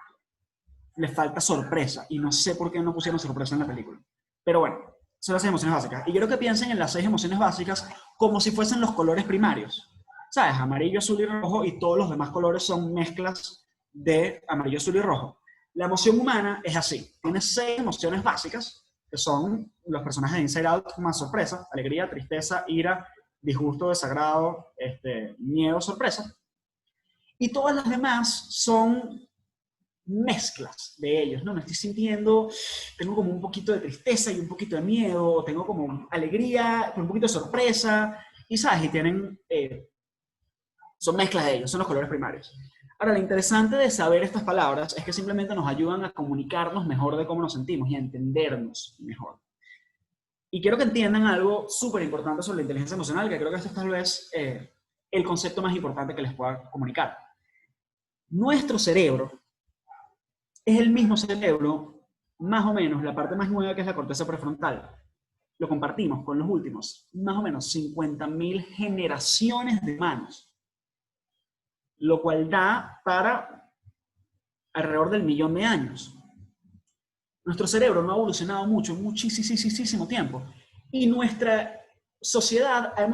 Le falta sorpresa, y no sé por qué no pusieron sorpresa en la película. Pero bueno, son las 6 emociones básicas. Y quiero que piensen en las 6 emociones básicas como si fuesen los colores primarios. ¿Sabes? Amarillo, azul y rojo, y todos los demás colores son mezclas de amarillo, azul y rojo. La emoción humana es así. Tiene 6 emociones básicas, que son los personajes de Inside Out más sorpresa: alegría, tristeza, ira, disgusto, desagrado, miedo, sorpresa. Y todas las demás son mezclas de ellos, ¿no? Me estoy sintiendo, tengo como un poquito de tristeza y un poquito de miedo, tengo como alegría, un poquito de sorpresa, y ¿sabes? Y tienen, son mezclas de ellos, son los colores primarios. Ahora, lo interesante de saber estas palabras es que simplemente nos ayudan a comunicarnos mejor de cómo nos sentimos y a entendernos mejor. Y quiero que entiendan algo súper importante sobre la inteligencia emocional, que creo que este es tal vez el concepto más importante que les pueda comunicar. Nuestro cerebro es el mismo cerebro, más o menos, la parte más nueva, que es la corteza prefrontal. Lo compartimos con los últimos, más o menos 50.000 generaciones de humanos, lo cual da para alrededor del 1.000.000 de años. Nuestro cerebro no ha evolucionado mucho, muchísimo tiempo, y nuestra sociedad ha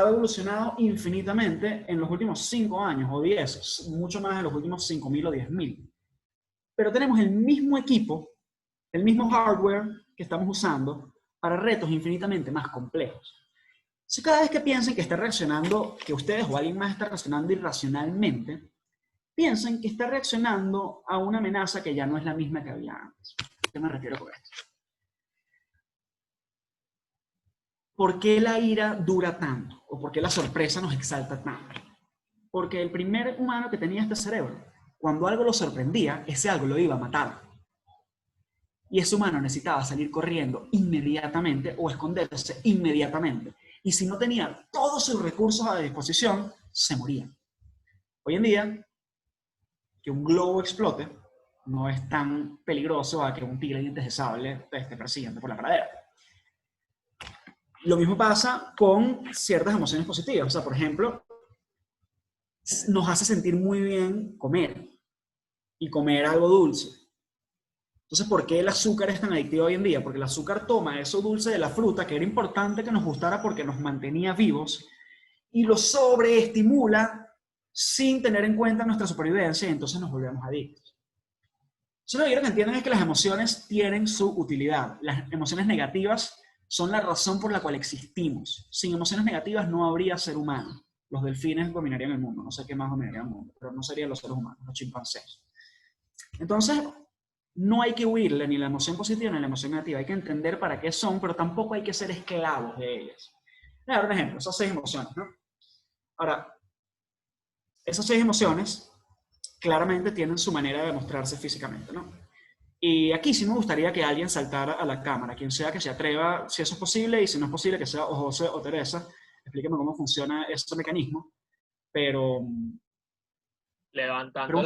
evolucionado infinitamente en los últimos 5 años o 10, mucho más en los últimos 5.000 o 10.000. Pero tenemos el mismo equipo, el mismo hardware que estamos usando para retos infinitamente más complejos. Entonces, cada vez que piensen que está reaccionando, que ustedes o alguien más está reaccionando irracionalmente, piensen que está reaccionando a una amenaza que ya no es la misma que había antes. ¿A qué me refiero con esto? ¿Por qué la ira dura tanto? ¿O por qué la sorpresa nos exalta tanto? Porque el primer humano que tenía este cerebro, cuando algo lo sorprendía, ese algo lo iba a matar. Y ese humano necesitaba salir corriendo inmediatamente o esconderse inmediatamente. Y si no tenía todos sus recursos a disposición, se moría. Hoy en día, que un globo explote no es tan peligroso a que un tigre de dientes de sable te esté persiguiendo por la pradera. Lo mismo pasa con ciertas emociones positivas. O sea, por ejemplo, nos hace sentir muy bien comer, y comer algo dulce. Entonces, ¿por qué el azúcar es tan adictivo hoy en día? Porque el azúcar toma eso dulce de la fruta, que era importante que nos gustara porque nos mantenía vivos, y lo sobreestimula sin tener en cuenta nuestra supervivencia, y entonces nos volvemos adictos. Entonces, lo que quiero que entiendan es que las emociones tienen su utilidad. Las emociones negativas son la razón por la cual existimos. Sin emociones negativas no habría ser humano. Los delfines dominarían el mundo, no sé qué más dominaría el mundo, pero no serían los seres humanos, los chimpancés. Entonces, no hay que huirle ni la emoción positiva ni la emoción negativa. Hay que entender para qué son, pero tampoco hay que ser esclavos de ellas. Voy a dar un ejemplo, esas 6 emociones, ¿no? Ahora, esas 6 emociones claramente tienen su manera de demostrarse físicamente, ¿no? Y aquí sí me gustaría que alguien saltara a la cámara, quien sea que se atreva, si eso es posible, y si no es posible, que sea o José o Teresa. Explíquenme cómo funciona ese mecanismo, pero... Levantando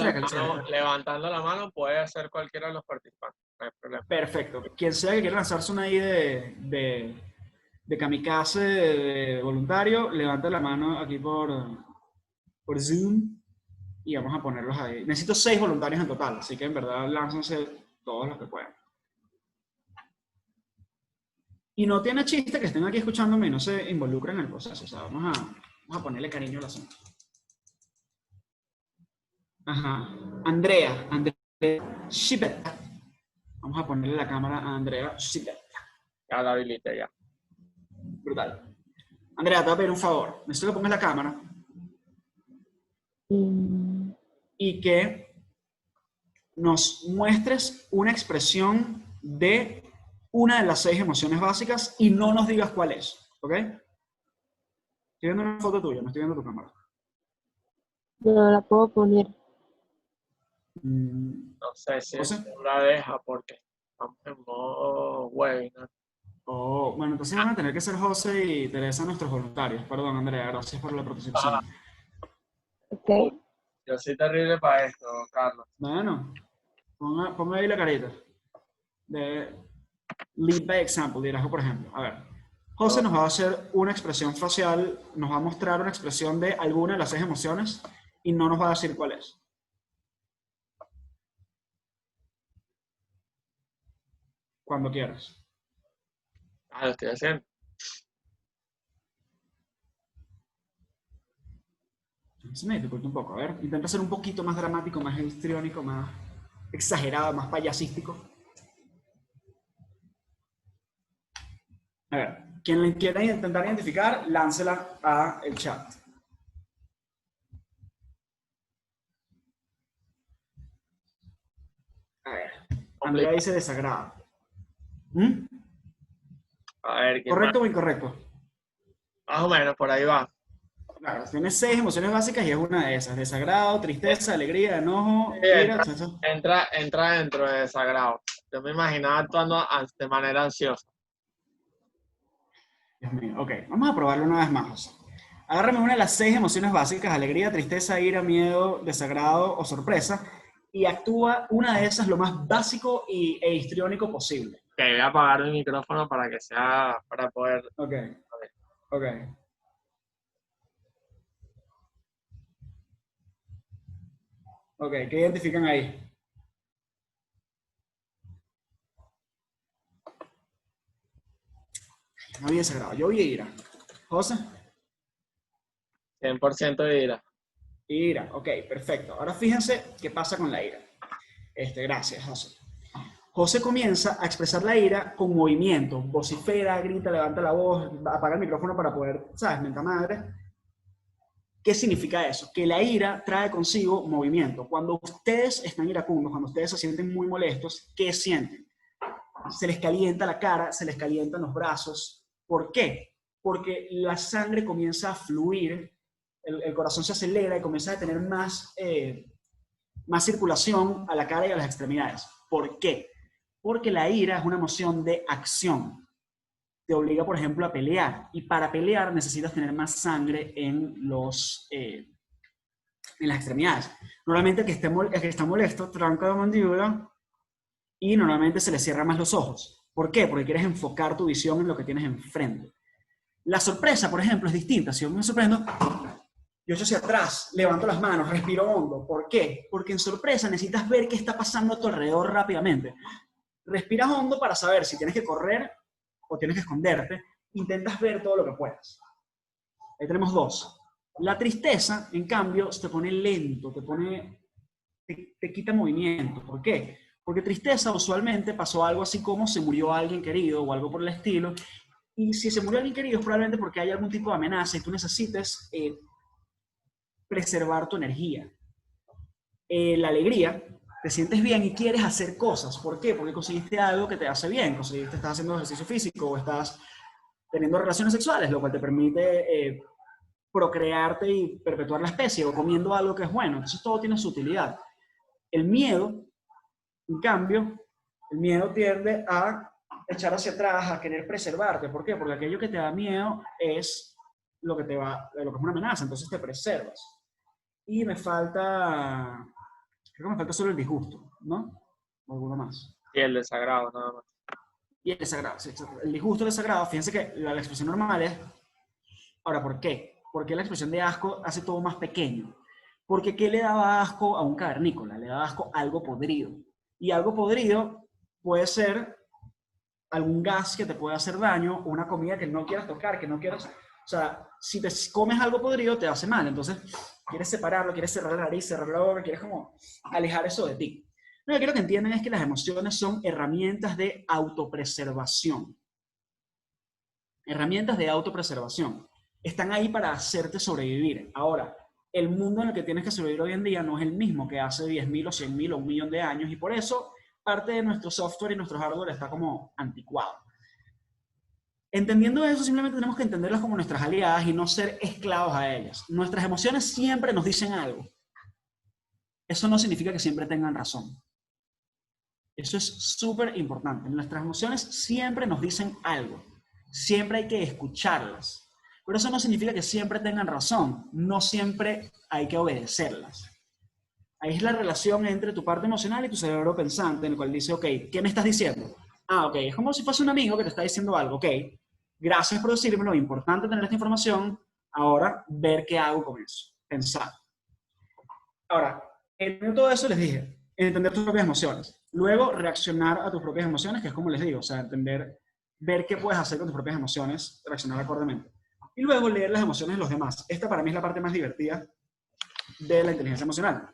la mano puede ser cualquiera de los participantes, no hay problema. Perfecto. Quien sea que quiera lanzarse una ahí de kamikaze, de voluntario, levanta la mano aquí por Zoom y vamos a ponerlos ahí. Necesito 6 voluntarios en total, así que en verdad lánzanse todos los que puedan. Y no tiene chiste que estén aquí escuchándome y no se involucren en el proceso. O sea, vamos a ponerle cariño al asunto. Ajá. Andrea Schibet. Vamos a ponerle la cámara a Andrea Schibet. Ya la habilité ya. Brutal. Andrea, te voy a pedir un favor. Necesito que pongas la cámara y que nos muestres una expresión de una de las 6 emociones básicas y no nos digas cuál es. ¿Ok? Estoy viendo una foto tuya, no estoy viendo tu cámara. No la puedo poner. No sé si ¿José? eso la deja porque estamos en modo webinar. Oh, bueno, entonces van a tener que ser José y Teresa nuestros voluntarios. Perdón, Andrea, gracias por la participación. Ah. Ok. Yo soy terrible para esto, Carlos. Bueno, ponga ahí la carita. De lead by example, liderazgo, por ejemplo. A ver, José nos va a hacer una expresión facial, nos va a mostrar una expresión de alguna de las 6 emociones y no nos va a decir cuál es. Cuando quieras. Ah, lo estoy haciendo. Se me dificulta un poco. A ver, intenta ser un poquito más dramático, más histriónico, más exagerado, más payasístico. A ver, quien le quiera intentar identificar, láncela a el chat. A ver, Andrea dice desagrado. ¿Mm? A ver, ¿qué ¿Correcto o incorrecto? más o menos, por ahí va. Claro, tiene 6 emociones básicas y es una de esas. Desagrado, tristeza, alegría, enojo, Sí, ira, entra dentro de desagrado. Yo me imaginaba actuando de manera ansiosa. Dios mío, ok, vamos a probarlo una vez más, José. Agárrame una de las 6 emociones básicas, alegría, tristeza, ira, miedo, desagrado o sorpresa, y actúa una de esas lo más básico e histriónico posible. Ok, voy a apagar mi micrófono para que sea, para poder... Ok, ok. Ok, ¿qué identifican ahí? No había desagrado, yo vi ira. José, 100% de ira. ira, ok, perfecto. Ahora fíjense qué pasa con la ira. Gracias, José. José comienza a expresar la ira con movimiento, vocifera, grita, levanta la voz, apaga el micrófono para poder, ¿sabes? Menta madre. ¿Qué significa eso? Que la ira trae consigo movimiento. Cuando ustedes están iracundos, cuando ustedes se sienten muy molestos, ¿qué sienten? Se les calienta la cara, se les calientan los brazos. ¿Por qué? Porque la sangre comienza a fluir, el corazón se acelera y comienza a tener más circulación a la cara y a las extremidades. ¿Por qué? Porque la ira es una emoción de acción. Te obliga, por ejemplo, a pelear. Y para pelear necesitas tener más sangre en las extremidades. Normalmente el que está molesto tranca la mandíbula y normalmente se le cierran más los ojos. ¿Por qué? Porque quieres enfocar tu visión en lo que tienes enfrente. La sorpresa, por ejemplo, es distinta. Si yo me sorprendo, yo echo hacia atrás, levanto las manos, respiro hondo. ¿Por qué? Porque en sorpresa necesitas ver qué está pasando a tu alrededor rápidamente. Respiras hondo para saber si tienes que correr o tienes que esconderte. Intentas ver todo lo que puedas. Ahí tenemos 2. La tristeza, en cambio, te pone lento, te quita movimiento. ¿Por qué? Porque tristeza usualmente pasó algo así como se murió alguien querido o algo por el estilo. Y si se murió alguien querido es probablemente porque hay algún tipo de amenaza y tú necesites preservar tu energía. La alegría, te sientes bien y quieres hacer cosas. ¿Por qué? Porque conseguiste algo que te hace bien. Estás haciendo ejercicio físico o estás teniendo relaciones sexuales, lo cual te permite procrearte y perpetuar la especie, o comiendo algo que es bueno. Entonces todo tiene su utilidad. El miedo, en cambio, el miedo tiende a echar hacia atrás, a querer preservarte. ¿Por qué? Porque aquello que te da miedo es lo que es una amenaza, entonces te preservas. Y creo que me falta solo el disgusto, ¿no? O alguno más. Y el desagrado, nada más. Y el desagrado, sí, el disgusto y el desagrado, fíjense que la expresión normal es... Ahora, ¿por qué? Porque la expresión de asco hace todo más pequeño. Porque ¿qué le daba asco a un cavernícola? Le daba asco algo podrido. Y algo podrido puede ser algún gas que te pueda hacer daño, una comida que no quieras tocar, que no quieras... O sea, si te comes algo podrido, te hace mal. Entonces, quieres separarlo, quieres cerrar la nariz, cerrar la boca, quieres como alejar eso de ti. Lo que quiero que entiendan es que las emociones son herramientas de autopreservación. Herramientas de autopreservación. Están ahí para hacerte sobrevivir. Ahora, el mundo en el que tienes que sobrevivir hoy en día no es el mismo que hace 10.000 o 100.000 o 1.000.000 de años, y por eso parte de nuestro software y nuestro hardware está como anticuado. Entendiendo eso, simplemente tenemos que entenderlas como nuestras aliadas y no ser esclavos a ellas. Nuestras emociones siempre nos dicen algo. Eso no significa que siempre tengan razón. Eso es súper importante. Nuestras emociones siempre nos dicen algo. Siempre hay que escucharlas. Pero eso no significa que siempre tengan razón. No siempre hay que obedecerlas. Ahí es la relación entre tu parte emocional y tu cerebro pensante, en el cual dice, ok, ¿qué me estás diciendo? Ah, ok, es como si fuese un amigo que te está diciendo algo. Ok, gracias por decírmelo, importante tener esta información. Ahora, ver qué hago con eso. Pensar. Ahora, en todo eso les dije, entender tus propias emociones. Luego, reaccionar a tus propias emociones, que es como les digo, o sea, entender, ver qué puedes hacer con tus propias emociones, reaccionar acordemente. Y luego, leer las emociones de los demás. Esta para mí es la parte más divertida de la inteligencia emocional.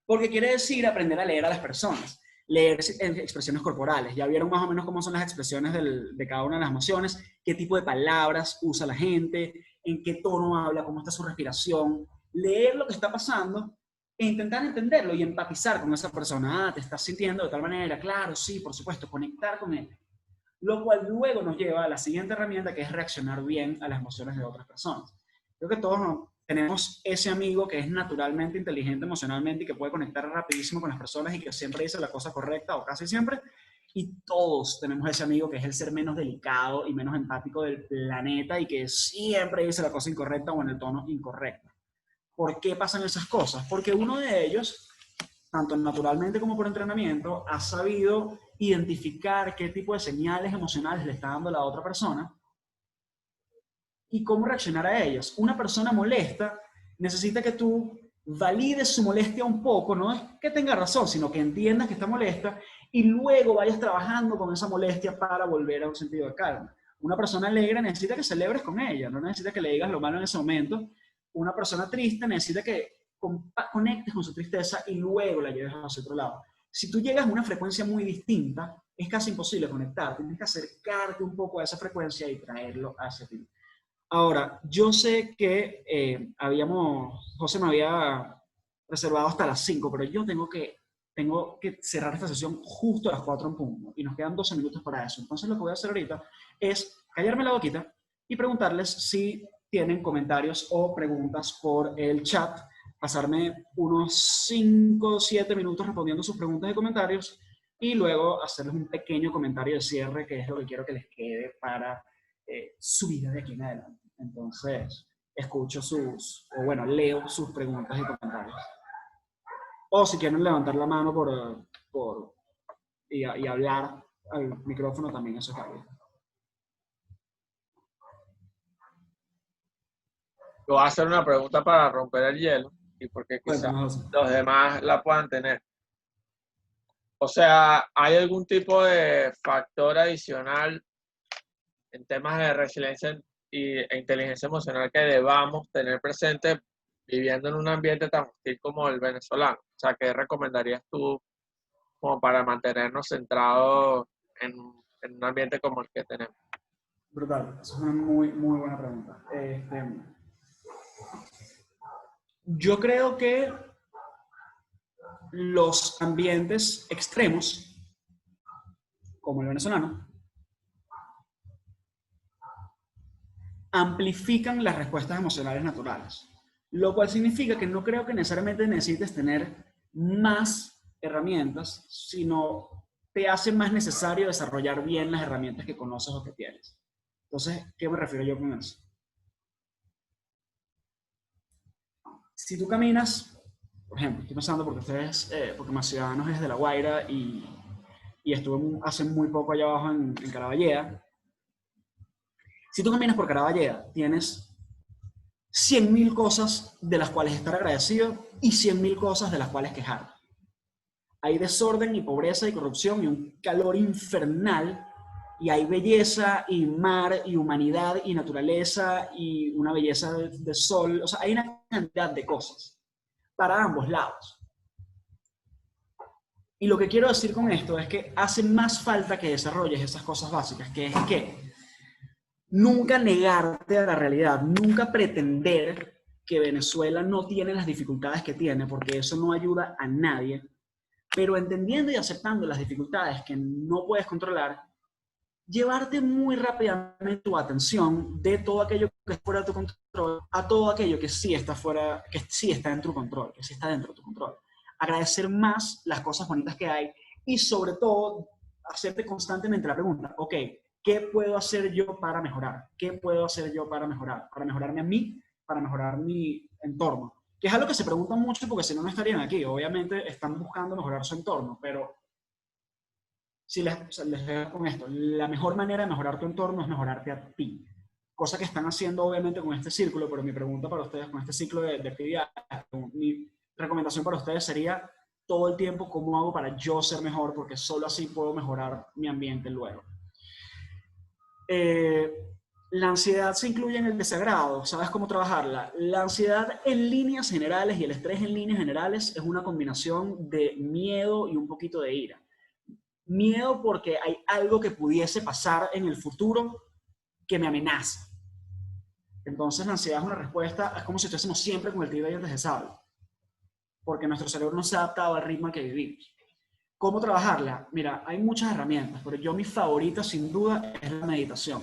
Porque quiere decir aprender a leer a las personas. Leer expresiones corporales. Ya vieron más o menos cómo son las expresiones de cada una de las emociones, qué tipo de palabras usa la gente, en qué tono habla, cómo está su respiración. Leer lo que está pasando e intentar entenderlo y empatizar con esa persona. Ah, te estás sintiendo de tal manera, claro, sí, por supuesto, conectar con él. Lo cual luego nos lleva a la siguiente herramienta, que es reaccionar bien a las emociones de otras personas. Creo que todos tenemos ese amigo que es naturalmente inteligente emocionalmente y que puede conectar rapidísimo con las personas y que siempre dice la cosa correcta o casi siempre. Y todos tenemos ese amigo que es el ser menos delicado y menos empático del planeta y que siempre dice la cosa incorrecta o en el tono incorrecto. ¿Por qué pasan esas cosas? Porque uno de ellos, tanto naturalmente como por entrenamiento, ha sabido identificar qué tipo de señales emocionales le está dando la otra persona y cómo reaccionar a ellas. Una persona molesta necesita que tú valides su molestia un poco, no es que tenga razón, sino que entiendas que está molesta y luego vayas trabajando con esa molestia para volver a un sentido de calma. Una persona alegre necesita que celebres con ella, no necesita que le digas lo malo en ese momento. Una persona triste necesita que conectes con su tristeza y luego la lleves hacia otro lado. Si tú llegas a una frecuencia muy distinta, es casi imposible conectar. Tienes que acercarte un poco a esa frecuencia y traerlo hacia ti. Ahora, yo sé que José me había reservado hasta las 5, pero yo tengo que cerrar esta sesión justo a las 4 en punto. Y nos quedan 12 minutos para eso. Entonces lo que voy a hacer ahorita es callarme la boquita y preguntarles si tienen comentarios o preguntas por el chat. Pasarme unos 5 o 7 minutos respondiendo sus preguntas y comentarios y luego hacerles un pequeño comentario de cierre, que es lo que quiero que les quede para su vida de aquí en adelante. Entonces, leo sus preguntas y comentarios. O si quieren levantar la mano y hablar al micrófono también, eso es algo. Voy a hacer una pregunta para romper el hielo y porque quizás los demás la puedan tener. O sea, ¿hay algún tipo de factor adicional en temas de resiliencia e inteligencia emocional que debamos tener presente viviendo en un ambiente tan hostil como el venezolano? O sea, ¿qué recomendarías tú como para mantenernos centrados en un ambiente como el que tenemos? Brutal, esa es una muy, muy buena pregunta. Yo creo que los ambientes extremos, como el venezolano, amplifican las respuestas emocionales naturales. Lo cual significa que no creo que necesariamente necesites tener más herramientas, sino te hace más necesario desarrollar bien las herramientas que conoces o que tienes. Entonces, ¿qué me refiero yo con eso? Si tú caminas, por ejemplo, estoy pensando porque más ciudadanos es de La Guaira y estuve hace muy poco allá abajo en Caraballeda. Si tú caminas por Caraballeda, tienes 100.000 cosas de las cuales estar agradecido y 100.000 cosas de las cuales quejarte. Hay desorden y pobreza y corrupción y un calor infernal y hay belleza y mar y humanidad y naturaleza y una belleza de sol. O sea, hay una cantidad de cosas para ambos lados. Y lo que quiero decir con esto es que hace más falta que desarrolles esas cosas básicas, que es que nunca negarte a la realidad, nunca pretender que Venezuela no tiene las dificultades que tiene, porque eso no ayuda a nadie, pero entendiendo y aceptando las dificultades que no puedes controlar, llevarte muy rápidamente tu atención de todo aquello que es fuera de tu control a todo aquello que sí está fuera, que sí está en tu control, que sí está dentro de tu control. Agradecer más las cosas bonitas que hay y sobre todo hacerte constantemente la pregunta, ok, ¿qué puedo hacer yo para mejorar? ¿Qué puedo hacer yo para mejorar? Para mejorarme a mí, para mejorar mi entorno. Que es algo que se preguntan mucho porque si no, no estarían aquí. Obviamente están buscando mejorar su entorno, pero si les dejo con esto, la mejor manera de mejorar tu entorno es mejorarte a ti. Cosa que están haciendo obviamente con este círculo, pero mi pregunta para ustedes con este ciclo de actividades, mi recomendación para ustedes sería todo el tiempo cómo hago para yo ser mejor, porque solo así puedo mejorar mi ambiente luego. La ansiedad se incluye en el desagrado. ¿Sabes cómo trabajarla? La ansiedad en líneas generales y el estrés en líneas generales es una combinación de miedo y un poquito de ira. Miedo porque hay algo que pudiese pasar en el futuro que me amenaza. Entonces la ansiedad es una respuesta, es como si estuviésemos siempre con el tiro y antes de sable, porque nuestro cerebro no se ha adaptado al ritmo que vivimos. ¿Cómo trabajarla? Mira, hay muchas herramientas, pero yo mi favorita sin duda es la meditación.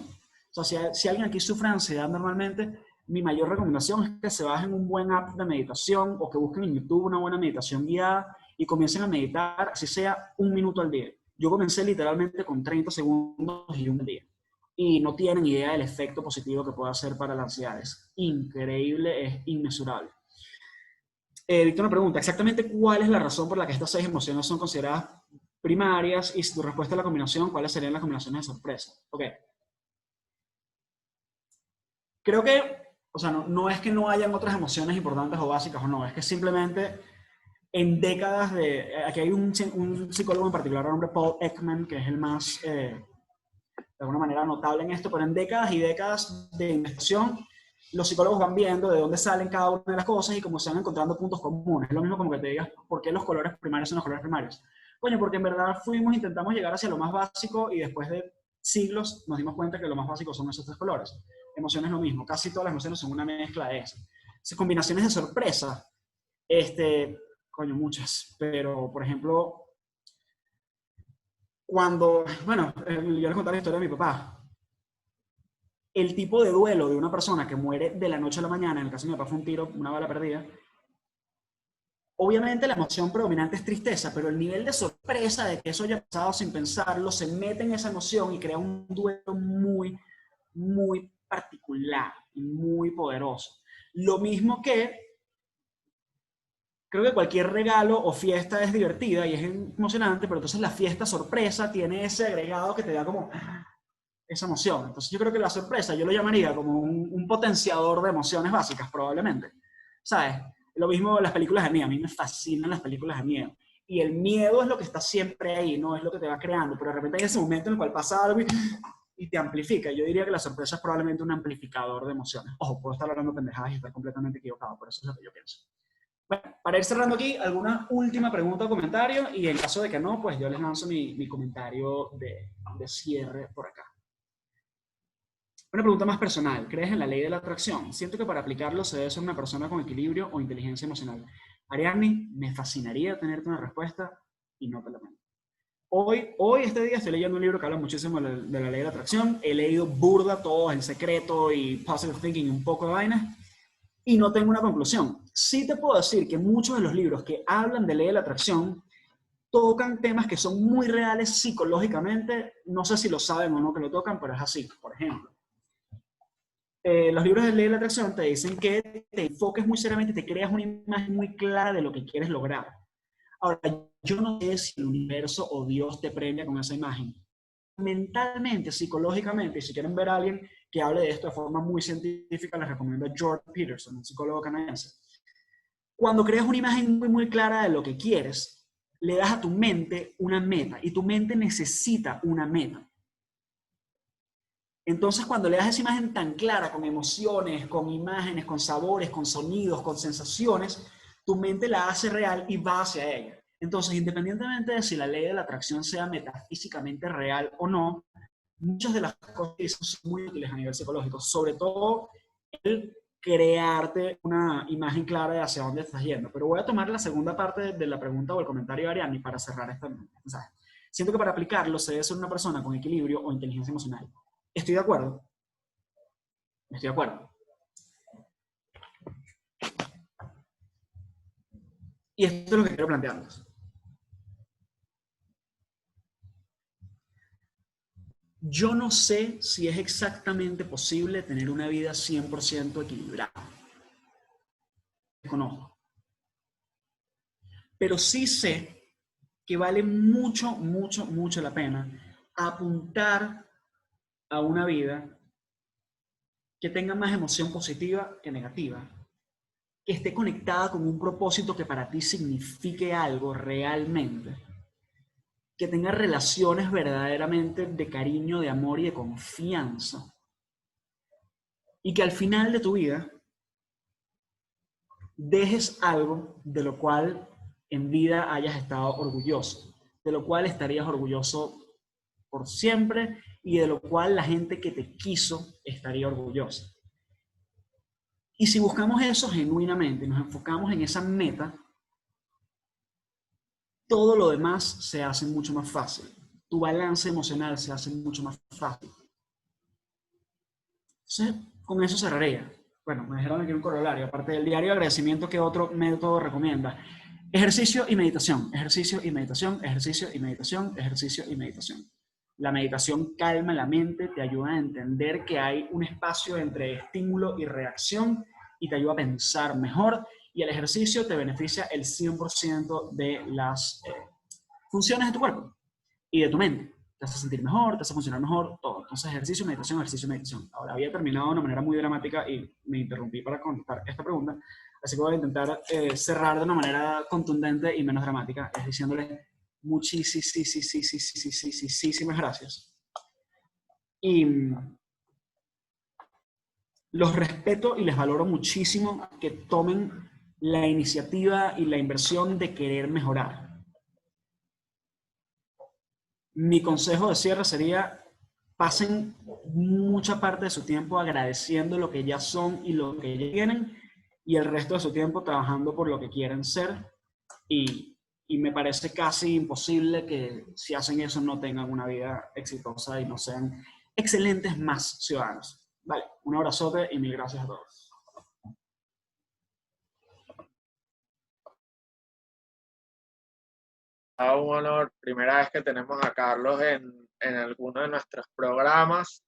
O sea, si alguien aquí sufre de ansiedad normalmente, mi mayor recomendación es que se bajen un buen app de meditación o que busquen en YouTube una buena meditación guiada y comiencen a meditar, así sea 1 minuto al día. Yo comencé literalmente con 30 segundos y 1 día. Y no tienen idea del efecto positivo que puede hacer para la ansiedad. Es increíble, es inmesurable. Víctor me pregunta, exactamente cuál es la razón por la que estas 6 emociones son consideradas primarias y si tu respuesta es la combinación, ¿cuáles serían las combinaciones de sorpresa? Ok. Creo que, o sea, no es que no hayan otras emociones importantes o básicas o no, es que simplemente en décadas de... Aquí hay un psicólogo en particular, el nombre Paul Ekman, que es el más, de alguna manera, notable en esto, pero en décadas y décadas de investigación, los psicólogos van viendo de dónde salen cada una de las cosas y cómo se van encontrando puntos comunes. Es lo mismo como que te digas, ¿por qué los colores primarios son los colores primarios? Coño, porque en verdad intentamos llegar hacia lo más básico y después de siglos nos dimos cuenta que lo más básico son esos 3 colores. Emociones lo mismo, casi todas las emociones son una mezcla de eso. Combinaciones de sorpresa, coño, muchas, pero por ejemplo, cuando, bueno, yo les conté la historia de mi papá. El tipo de duelo de una persona que muere de la noche a la mañana, en el caso de mi papá fue un tiro, una bala perdida, obviamente la emoción predominante es tristeza, pero el nivel de sorpresa de que eso haya pasado sin pensarlo, se mete en esa emoción y crea un duelo muy, muy particular y muy poderoso. Lo mismo que creo que cualquier regalo o fiesta es divertida y es emocionante, pero entonces la fiesta sorpresa tiene ese agregado que te da como esa emoción. Entonces yo creo que la sorpresa yo lo llamaría como un potenciador de emociones básicas, probablemente. ¿Sabes? Lo mismo las películas de miedo. A mí me fascinan las películas de miedo. Y el miedo es lo que está siempre ahí, no es lo que te va creando. Pero de repente hay ese momento en el cual pasa algo y te amplifica. Yo diría que la sorpresa es probablemente un amplificador de emociones. Ojo, puedo estar hablando pendejadas y estar completamente equivocado, pero eso es lo que yo pienso. Bueno, para ir cerrando aquí, ¿alguna última pregunta o comentario? Y en caso de que no, pues yo les lanzo mi comentario de cierre por acá. Una pregunta más personal. ¿Crees en la ley de la atracción? Siento que para aplicarlo se debe ser una persona con equilibrio o inteligencia emocional. Ariadne, me fascinaría tenerte una respuesta y no te la tengo. Hoy, este día, estoy leyendo un libro que habla muchísimo de la ley de la atracción. He leído burda todo, El Secreto y Positive Thinking y un poco de vainas. Y no tengo una conclusión. Sí te puedo decir que muchos de los libros que hablan de ley de la atracción tocan temas que son muy reales psicológicamente. No sé si lo saben o no que lo tocan, pero es así. Por ejemplo, los libros de ley de la atracción te dicen que te enfoques muy seriamente y te creas una imagen muy clara de lo que quieres lograr. Ahora, yo no sé si el universo o Dios te premia con esa imagen. Mentalmente, psicológicamente, y si quieren ver a alguien que hable de esto de forma muy científica, les recomiendo a Jordan Peterson, un psicólogo canadiense. Cuando creas una imagen muy, muy clara de lo que quieres, le das a tu mente una meta y tu mente necesita una meta. Entonces, cuando le das esa imagen tan clara, con emociones, con imágenes, con sabores, con sonidos, con sensaciones, tu mente la hace real y va hacia ella. Entonces, independientemente de si la ley de la atracción sea metafísicamente real o no, muchas de las cosas que son muy útiles a nivel psicológico, sobre todo el crearte una imagen clara de hacia dónde estás yendo. Pero voy a tomar la segunda parte de la pregunta o el comentario de Ariani para cerrar este mensaje. Siento que para aplicarlo se debe ser una persona con equilibrio o inteligencia emocional. Estoy de acuerdo. Estoy de acuerdo. Y esto es lo que quiero plantearles. Yo no sé si es exactamente posible tener una vida 100% equilibrada. Desconozco. Pero sí sé que vale mucho, mucho, mucho la pena apuntar a una vida que tenga más emoción positiva que negativa, que esté conectada con un propósito que para ti signifique algo realmente, que tenga relaciones verdaderamente de cariño, de amor y de confianza, y que al final de tu vida dejes algo de lo cual en vida hayas estado orgulloso, de lo cual estarías orgulloso por siempre y de lo cual la gente que te quiso estaría orgullosa. Y si buscamos eso genuinamente, nos enfocamos en esa meta, todo lo demás se hace mucho más fácil. Tu balance emocional se hace mucho más fácil. Entonces, con eso cerraría. Bueno, me dijeron aquí un corolario. Aparte del diario de agradecimiento, ¿qué otro método recomienda? Ejercicio y meditación. Ejercicio y meditación. Ejercicio y meditación. Ejercicio y meditación. La meditación calma la mente, te ayuda a entender que hay un espacio entre estímulo y reacción y te ayuda a pensar mejor. Y el ejercicio te beneficia el 100% de las funciones de tu cuerpo y de tu mente. Te hace sentir mejor, te hace funcionar mejor, todo. Entonces, ejercicio, meditación, ejercicio, meditación. Ahora, había terminado de una manera muy dramática y me interrumpí para contestar esta pregunta, así que voy a intentar cerrar de una manera contundente y menos dramática, es diciéndole muchísimas gracias. Y los respeto y les valoro muchísimo que tomen la iniciativa y la inversión de querer mejorar. Mi consejo de cierre sería: pasen mucha parte de su tiempo agradeciendo lo que ya son y lo que ya tienen, y el resto de su tiempo trabajando por lo que quieren ser. Y me parece casi imposible que si hacen eso no tengan una vida exitosa y no sean excelentes más ciudadanos. Vale, un abrazote y mil gracias a todos. Un honor, primera vez que tenemos a Carlos en alguno de nuestros programas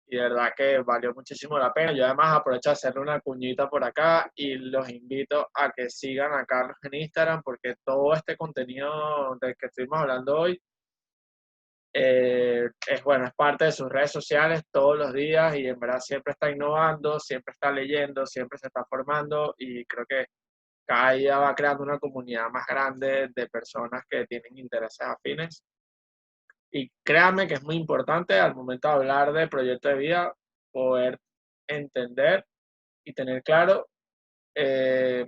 y de verdad que valió muchísimo la pena. Yo además aprovecho de hacerle una cuñita por acá y los invito a que sigan a Carlos en Instagram porque todo este contenido del que estuvimos hablando hoy es parte de sus redes sociales todos los días y en verdad siempre está innovando, siempre está leyendo, siempre se está formando y creo que cada día va creando una comunidad más grande de personas que tienen intereses afines. Y créanme que es muy importante al momento de hablar de proyecto de vida poder entender y tener claro,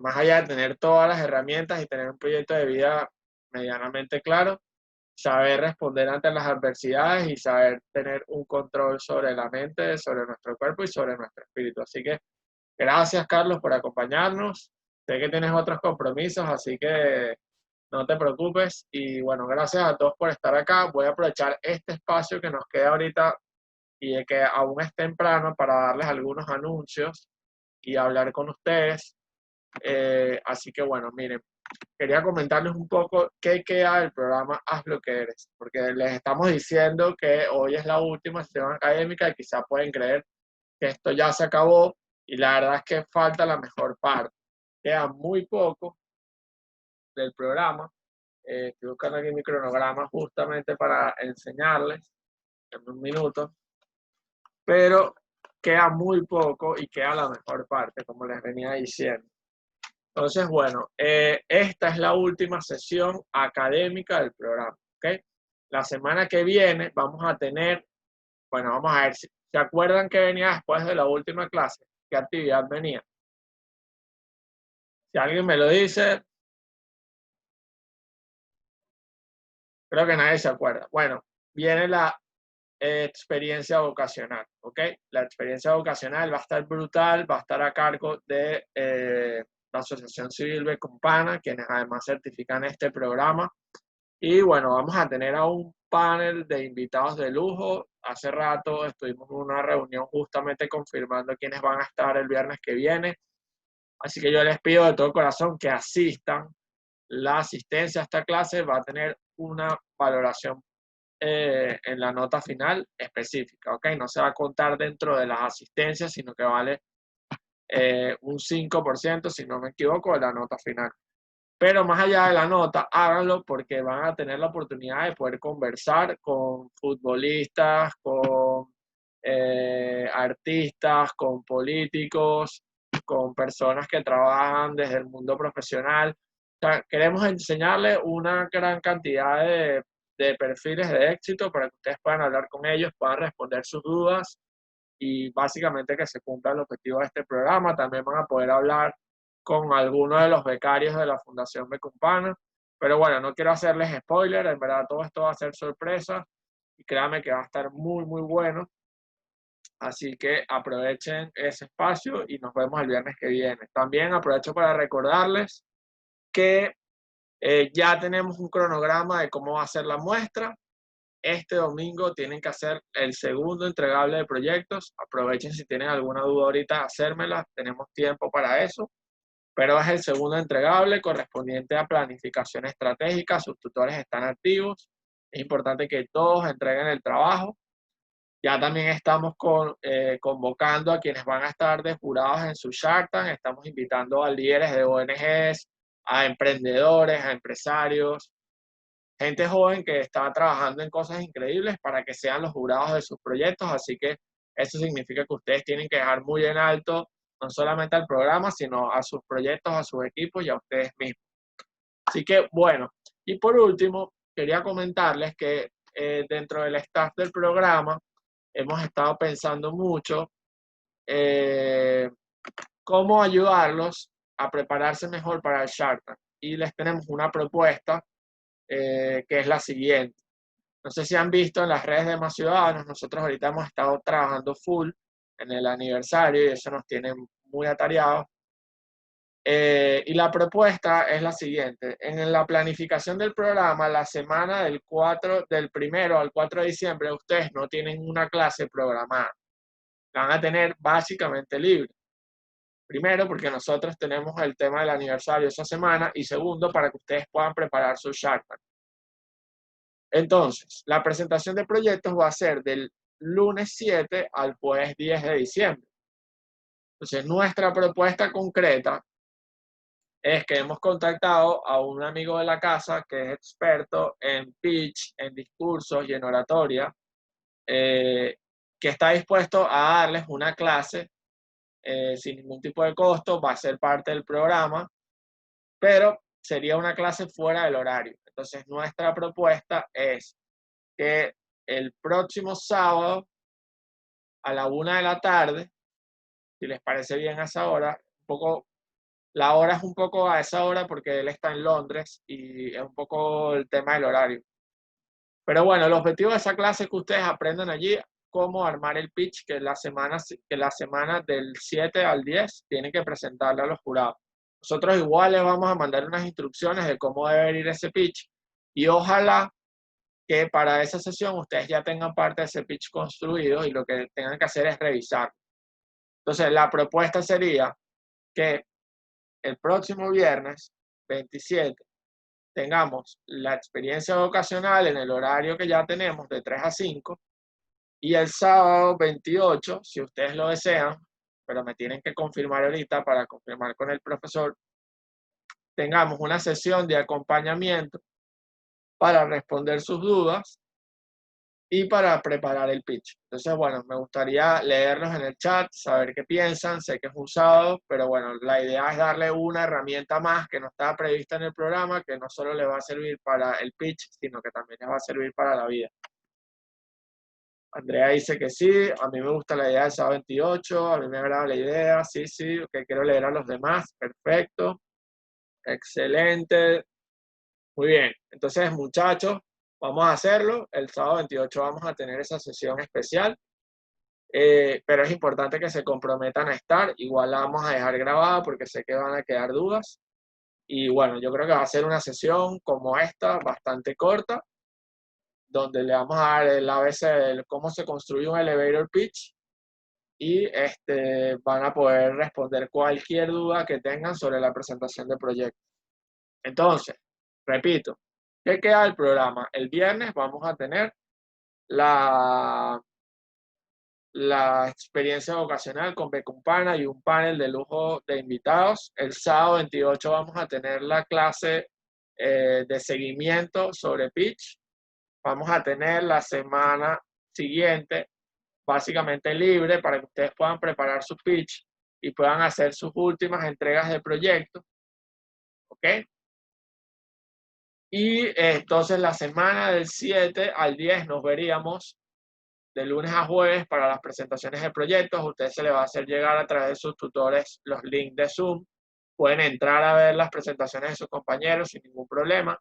más allá de tener todas las herramientas y tener un proyecto de vida medianamente claro, saber responder ante las adversidades y saber tener un control sobre la mente, sobre nuestro cuerpo y sobre nuestro espíritu. Así que gracias, Carlos, por acompañarnos. Sé que tienes otros compromisos, así que no te preocupes. Y bueno, gracias a todos por estar acá. Voy a aprovechar este espacio que nos queda ahorita y de que aún es temprano para darles algunos anuncios y hablar con ustedes. Así que bueno, miren, quería comentarles un poco qué queda del programa Haz lo que eres, porque les estamos diciendo que hoy es la última sesión académica y quizá pueden creer que esto ya se acabó y la verdad es que falta la mejor parte. Queda muy poco del programa. Estoy buscando aquí mi cronograma justamente para enseñarles en un minuto, pero queda muy poco y queda la mejor parte, como les venía diciendo. Entonces, bueno, esta es la última sesión académica del programa, ¿ok? La semana que viene vamos a tener, bueno, vamos a ver si ¿Se acuerdan que venía después de la última clase? ¿Qué actividad venía? Si alguien me lo dice, creo que nadie se acuerda. Bueno, viene la experiencia vocacional, ¿ok? La experiencia vocacional va a estar brutal, va a estar a cargo de la Asociación Civil Becumpana, quienes además certifican este programa. Y bueno, vamos a tener a un panel de invitados de lujo. Hace rato estuvimos en una reunión justamente confirmando quiénes van a estar el viernes que viene. Así que yo les pido de todo corazón que asistan. La asistencia a esta clase va a tener una valoración en la nota final específica, ¿ok? No se va a contar dentro de las asistencias, sino que vale un 5%, si no me equivoco, de la nota final. Pero más allá de la nota, háganlo porque van a tener la oportunidad de poder conversar con futbolistas, con artistas, con políticos, con personas que trabajan desde el mundo profesional. O sea, queremos enseñarles una gran cantidad de perfiles de éxito para que ustedes puedan hablar con ellos, puedan responder sus dudas y básicamente que se cumpla el objetivo de este programa. También van a poder hablar con algunos de los becarios de la Fundación Becumpana. Pero bueno, no quiero hacerles spoiler, en verdad todo esto va a ser sorpresa y créanme que va a estar muy, muy bueno. Así que aprovechen ese espacio y nos vemos el viernes que viene. También aprovecho para recordarles que ya tenemos un cronograma de cómo va a ser la muestra. Este domingo tienen que hacer el segundo entregable de proyectos. Aprovechen si tienen alguna duda ahorita, hacérmela. Tenemos tiempo para eso. Pero es el segundo entregable correspondiente a planificación estratégica. Sus tutores están activos. Es importante que todos entreguen el trabajo. Ya también estamos convocando a quienes van a estar de jurados en su Shark Tank. Estamos invitando a líderes de ONGs, a emprendedores, a empresarios, gente joven que está trabajando en cosas increíbles para que sean los jurados de sus proyectos. Así que eso significa que ustedes tienen que dejar muy en alto no solamente al programa, sino a sus proyectos, a sus equipos y a ustedes mismos. Así que bueno, y por último, quería comentarles que dentro del staff del programa hemos estado pensando mucho cómo ayudarlos a prepararse mejor para el Shark Tank. Y les tenemos una propuesta que es la siguiente. No sé si han visto en las redes de Más Ciudadanos, nosotros ahorita hemos estado trabajando full en el aniversario y eso nos tiene muy atareados. Y la propuesta es la siguiente. En la planificación del programa, la semana del 1 al 4 de diciembre, ustedes no tienen una clase programada. La van a tener básicamente libre. Primero, porque nosotros tenemos el tema del aniversario esa semana y segundo, para que ustedes puedan preparar su Shark Tank. Entonces, la presentación de proyectos va a ser del lunes 7 al jueves 10 de diciembre. Entonces, nuestra propuesta concreta es que hemos contactado a un amigo de la casa que es experto en pitch, en discursos y en oratoria, que está dispuesto a darles una clase sin ningún tipo de costo, va a ser parte del programa, pero sería una clase fuera del horario. Entonces, nuestra propuesta es que el próximo sábado a la 1 de la tarde, si les parece bien a esa hora, la hora es un poco a esa hora porque él está en Londres y es un poco el tema del horario. Pero bueno, el objetivo de esa clase es que ustedes aprendan allí cómo armar el pitch que la semana del 7 al 10 tienen que presentarle a los jurados. Nosotros igual les vamos a mandar unas instrucciones de cómo debe ir ese pitch y ojalá que para esa sesión ustedes ya tengan parte de ese pitch construido y lo que tengan que hacer es revisar. Entonces, la propuesta sería que el próximo viernes 27 tengamos la experiencia vocacional en el horario que ya tenemos de 3 a 5 y el sábado 28, si ustedes lo desean, pero me tienen que confirmar ahorita para confirmar con el profesor, tengamos una sesión de acompañamiento para responder sus dudas y para preparar el pitch. Entonces, bueno, me gustaría leerlos en el chat, saber qué piensan. Sé que es un sábado, pero bueno, la idea es darle una herramienta más que no estaba prevista en el programa, que no solo le va a servir para el pitch, sino que también les va a servir para la vida. Andrea dice que sí, a mí me gusta la idea del sábado 28, a mí me agrada la idea, sí, sí, que quiero leer a los demás, perfecto, excelente, muy bien. Entonces, muchachos, vamos a hacerlo, el sábado 28 vamos a tener esa sesión especial, pero es importante que se comprometan a estar, igual la vamos a dejar grabada porque sé que van a quedar dudas, y bueno, yo creo que va a ser una sesión como esta, bastante corta, donde le vamos a dar el ABC de cómo se construye un elevator pitch y van a poder responder cualquier duda que tengan sobre la presentación de proyecto. Entonces, repito, ¿qué queda del programa? El viernes vamos a tener la experiencia vocacional con Becumpana y un panel de lujo de invitados. El sábado 28 vamos a tener la clase de seguimiento sobre pitch. Vamos a tener la semana siguiente básicamente libre para que ustedes puedan preparar su pitch y puedan hacer sus últimas entregas de proyecto. ¿Ok? Y entonces la semana del 7 al 10 nos veríamos de lunes a jueves para las presentaciones de proyectos. A ustedes se les va a hacer llegar a través de sus tutores los links de Zoom. Pueden entrar a ver las presentaciones de sus compañeros sin ningún problema.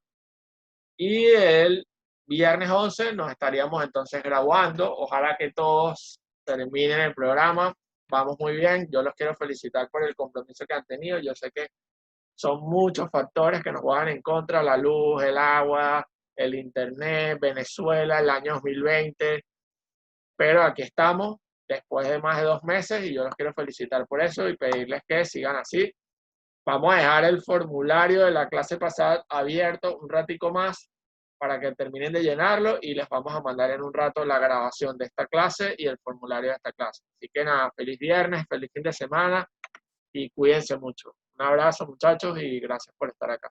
Y el viernes 11 nos estaríamos entonces graduando. Ojalá que todos terminen el programa. Vamos muy bien. Yo los quiero felicitar por el compromiso que han tenido. Yo sé que son muchos factores que nos juegan en contra. La luz, el agua, el internet, Venezuela, el año 2020. Pero aquí estamos después de más de 2 meses y yo los quiero felicitar por eso y pedirles que sigan así. Vamos a dejar el formulario de la clase pasada abierto un ratico más para que terminen de llenarlo y les vamos a mandar en un rato la grabación de esta clase y el formulario de esta clase. Así que nada, feliz viernes, feliz fin de semana y cuídense mucho. Un abrazo, muchachos, y gracias por estar acá.